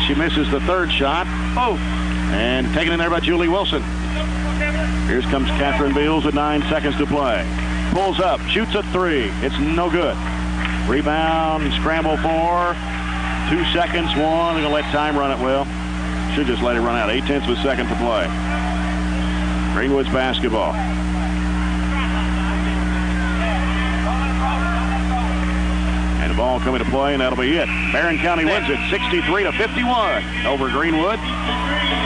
She misses the third shot. Oh. And taken in there by Julie Wilson. Here comes Catherine Beals with 9 seconds to play. Pulls up, shoots a three. It's no good. Rebound, scramble 4. 2 seconds, 1. They're going to let time run it. Well, should just let it run out. 0.8 of a second to play. Greenwood's basketball. And the ball coming to play, and that'll be it. Barron County wins it 63-51 over Greenwood.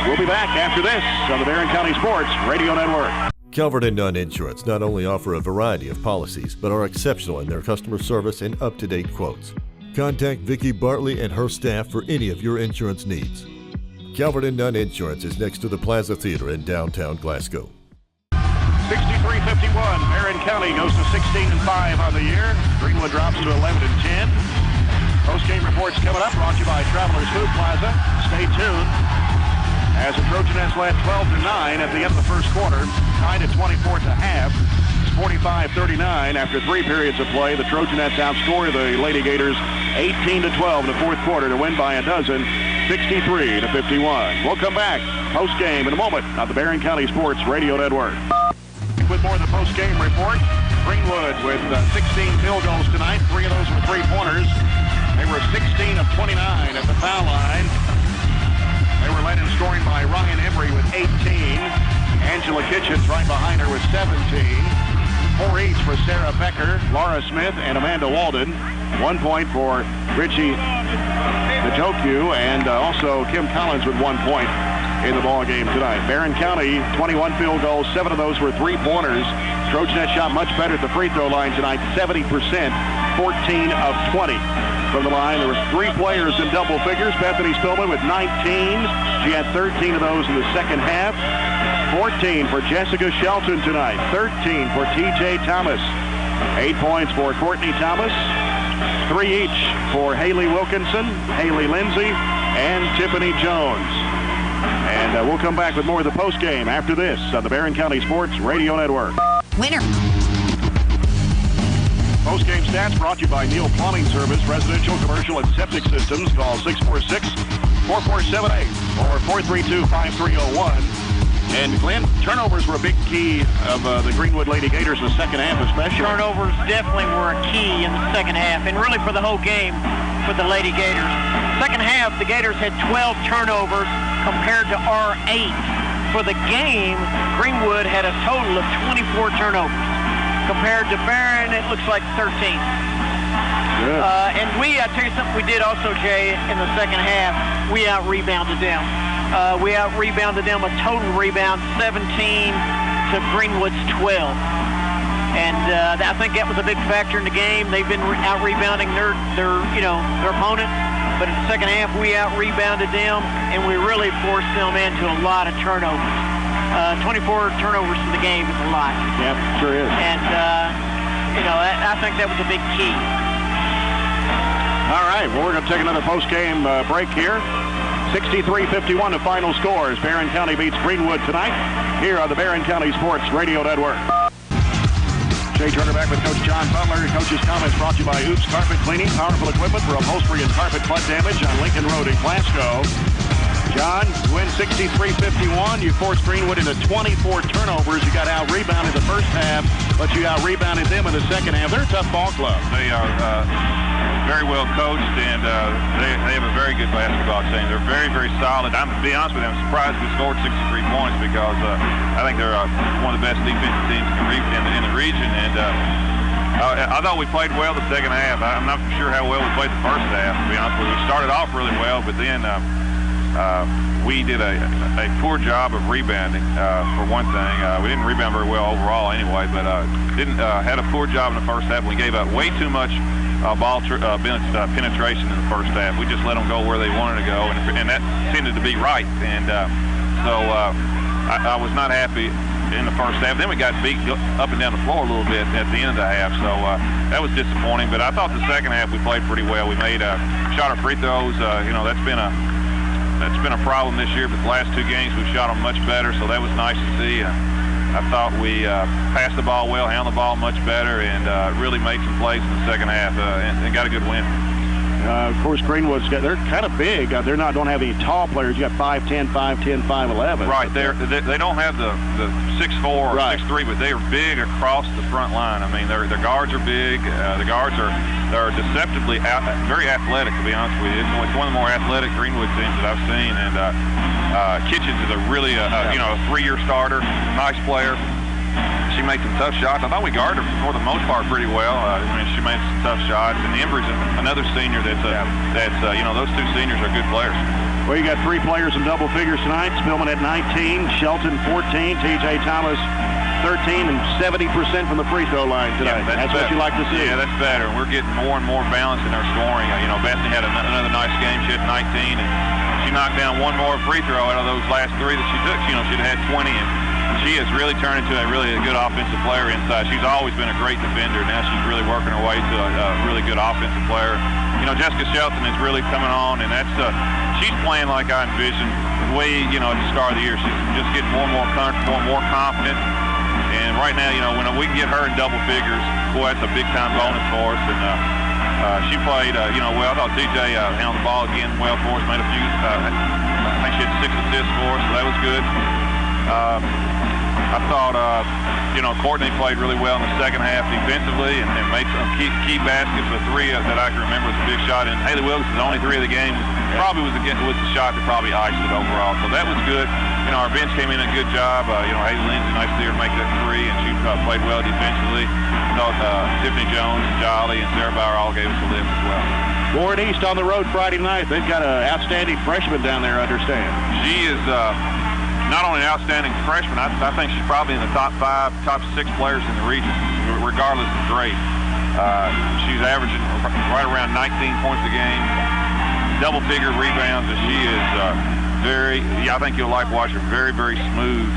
We'll be back after this on the Barron County Sports Radio Network. Calvert and Nunn Insurance not only offer a variety of policies, but are exceptional in their customer service and up-to-date quotes. Contact Vicki Bartley and her staff for any of your insurance needs. Calvert and Nunn Insurance is next to the Plaza Theater in downtown Glasgow. 63-51. Barron County goes to 16-5 on the year. Greenwood drops to 11-10. Post-game reports coming up, brought to you by Travelers Food Plaza. Stay tuned. As the Trojanettes led 12-9 at the end of the first quarter, tied at 24 at the half. It's 45-39 after 3 periods of play. The Trojanettes outscored the Lady Gators 18-12 in the fourth quarter to win by a dozen, 63-51. We'll come back post-game in a moment on the Barron County Sports Radio Network. With more of the post-game report, Greenwood with 16 field goals tonight. 3 of those were three-pointers. They were 16 of 29 at the foul line. They were led in scoring by Ryan Emery with 18. Angela Kitchens right behind her with 17. 4 each for Sarah Becker, Laura Smith, and Amanda Walden. 1 point for Richie Njoku, and also Kim Collins with 1 point in the ball game tonight. Barron County, 21 field goals. 7 of those were three-pointers. Trojanettes shot much better at the free throw line tonight, 70%, 14 of 20. From the line, there were 3 players in double figures. Bethany Spillman with 19. She had 13 of those in the second half. 14 for Jessica Shelton tonight. 13 for T.J. Thomas. 8 points for Courtney Thomas. 3 each for Haley Wilkinson, Haley Lindsay, and Tiffany Jones. And we'll come back with more of the postgame after this on the Barron County Sports Radio Network. Winner. Post-game stats brought to you by Neal Plumbing Service, residential, commercial, and septic systems. Call 646-4478 or 432-5301. And Glenn, turnovers were a big key of the Greenwood Lady Gators in the second half especially. Turnovers definitely were a key in the second half, and really for the whole game for the Lady Gators. Second half, the Gators had 12 turnovers compared to our 8. For the game, Greenwood had a total of 24 turnovers. Compared to Barron, it looks like 13. Good. And I tell you something we did also, Jay, in the second half, we out-rebounded them. We out-rebounded them a total rebound 17 to Greenwood's 12. And I think that was a big factor in the game. They've been out-rebounding their opponents. But in the second half, we out-rebounded them, and we really forced them into a lot of turnovers. 24 turnovers for the game is a lot. Yeah, sure is. And, I think that was a big key. All right, well, we're going to take another post-game break here. 63-51 the final scores. Barron County beats Greenwood tonight here on the Barron County Sports Radio Network. Jay Turner back with Coach John Butler. Coach's comments brought to you by Oops Carpet Cleaning, powerful equipment for upholstery and carpet flood damage on Lincoln Road in Glasgow. John, you win 63-51. You forced Greenwood into 24 turnovers. You got out-rebounded the first half, but you out-rebounded them in the second half. They're a tough ball club. They are very well coached, and they have a very good basketball team. They're very, very solid. To be honest with you, I'm surprised we scored 63 points because I think they're one of the best defensive teams in the region. And I thought we played well the second half. I'm not sure how well we played the first half, to be honest with you. We started off really well, but then we did a poor job of rebounding, for one thing. We didn't rebound very well overall anyway, but had a poor job in the first half. We gave up way too much ball penetration in the first half. We just let them go where they wanted to go, and that tended to be right. And so I was not happy in the first half. Then we got beat up and down the floor a little bit at the end of the half, so that was disappointing. But I thought the second half we played pretty well. We shot our free throws. That's been a problem this year, but the last 2 games we've shot them much better, so that was nice to see. I thought we passed the ball well, handled the ball much better, and really made some plays in the second half and got a good win. Of course, they're kind of big. They don't have any tall players. You got 5'10", 5'10", 5'11". Right. They don't have the 6'4" or 6'3", but they are big across the front line. I mean, their guards are big. The guards are deceptively very athletic, to be honest with you. It's one of the more athletic Greenwood teams that I've seen. And Kitchens is a 3-year starter, nice player. She made some tough shots. I thought we guarded her for the most part pretty well. She made some tough shots. And Embry's another senior those two seniors are good players. Well, you got 3 players in double figures tonight. Spillman at 19, Shelton 14, T.J. Thomas 13, and 70% from the free throw line tonight. Yeah, that's what you like to see. Yeah, that's better. We're getting more and more balance in our scoring. Bethany had another nice game. She had 19, and she knocked down one more free throw out of those last 3 that she took. She'd had 20, and she has really turned into a good offensive player inside. She's always been a great defender. Now she's really working her way to a really good offensive player. Jessica Shelton is really coming on, and she's playing like I envisioned way, at the start of the year. She's just getting more and more comfortable, more confident. And right now, when we can get her in double figures, boy, that's a big-time bonus for us. And she played, well. I thought TJ handled the ball again well for us, made a few, I think she had 6 assists for us, so that was good. I thought, Courtney played really well in the second half defensively and made some key baskets. The 3 that I can remember was a big shot. And Haley Wilkes, the only 3 of the game, probably was the shot that probably iced it overall. So that was good. Our bench came in a good job. Haley Lindsay, nice to see her make that 3, and she played well defensively. I thought Tiffany Jones, Jolly, and Sarah Bauer all gave us a lift as well. Warren East on the road Friday night. They've got an outstanding freshman down there, I understand. She is not only an outstanding freshman, I think she's probably in the top 5, top 6 players in the region, regardless of grade. She's averaging right around 19 points a game, double-figure rebounds, and she is I think you'll like watching her, very, very smooth.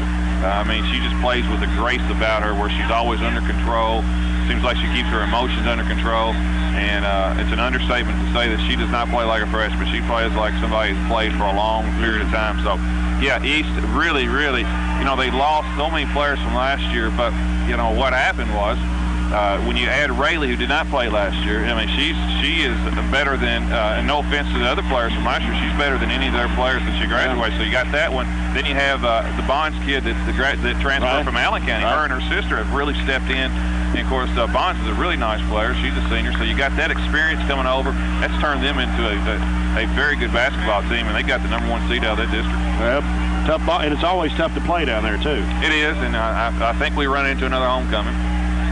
She just plays with a grace about her where she's always under control. Seems like she keeps her emotions under control, and it's an understatement to say that she does not play like a freshman. She plays like somebody who's played for a long period of time. So, yeah, East really, they lost so many players from last year, but, what happened was when you add Rayleigh, who did not play last year, she is better than, and no offense to the other players from last year, she's better than any of their players that she graduated. So you got that one. Then you have the Bonds kid that transferred from Allen County. Her and her sister have really stepped in. And, of course, Bonds is a really nice player. She's a senior. So you got that experience coming over. That's turned them into a very good basketball team, and they got the #1 seed out of that district. Yep. Tough ball, and it's always tough to play down there, too. It is, and I think we run into another homecoming.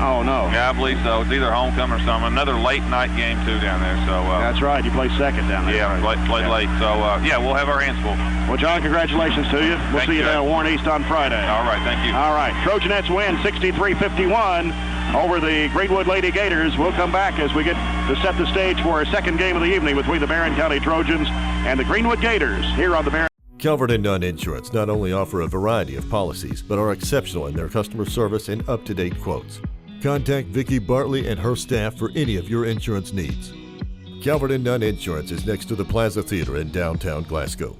Oh, no. Yeah, I believe so. It's either homecoming or something. Another late night game, too, down there. So that's right. You play second down there. Yeah, right? played late. So, we'll have our hands full. Well, John, congratulations to you. We'll see you down at Warren East on Friday. All right, thank you. All right. Trojanettes win 63-51 over the Greenwood Lady Gators. We'll come back as we get to set the stage for our second game of the evening between the Barron County Trojans and the Greenwood Gators here on the Barron. Calvert and Nunn Insurance not only offer a variety of policies, but are exceptional in their customer service and up-to-date quotes. Contact Vicki Bartley and her staff for any of your insurance needs. Calvert and Nunn Insurance is next to the Plaza Theater in downtown Glasgow.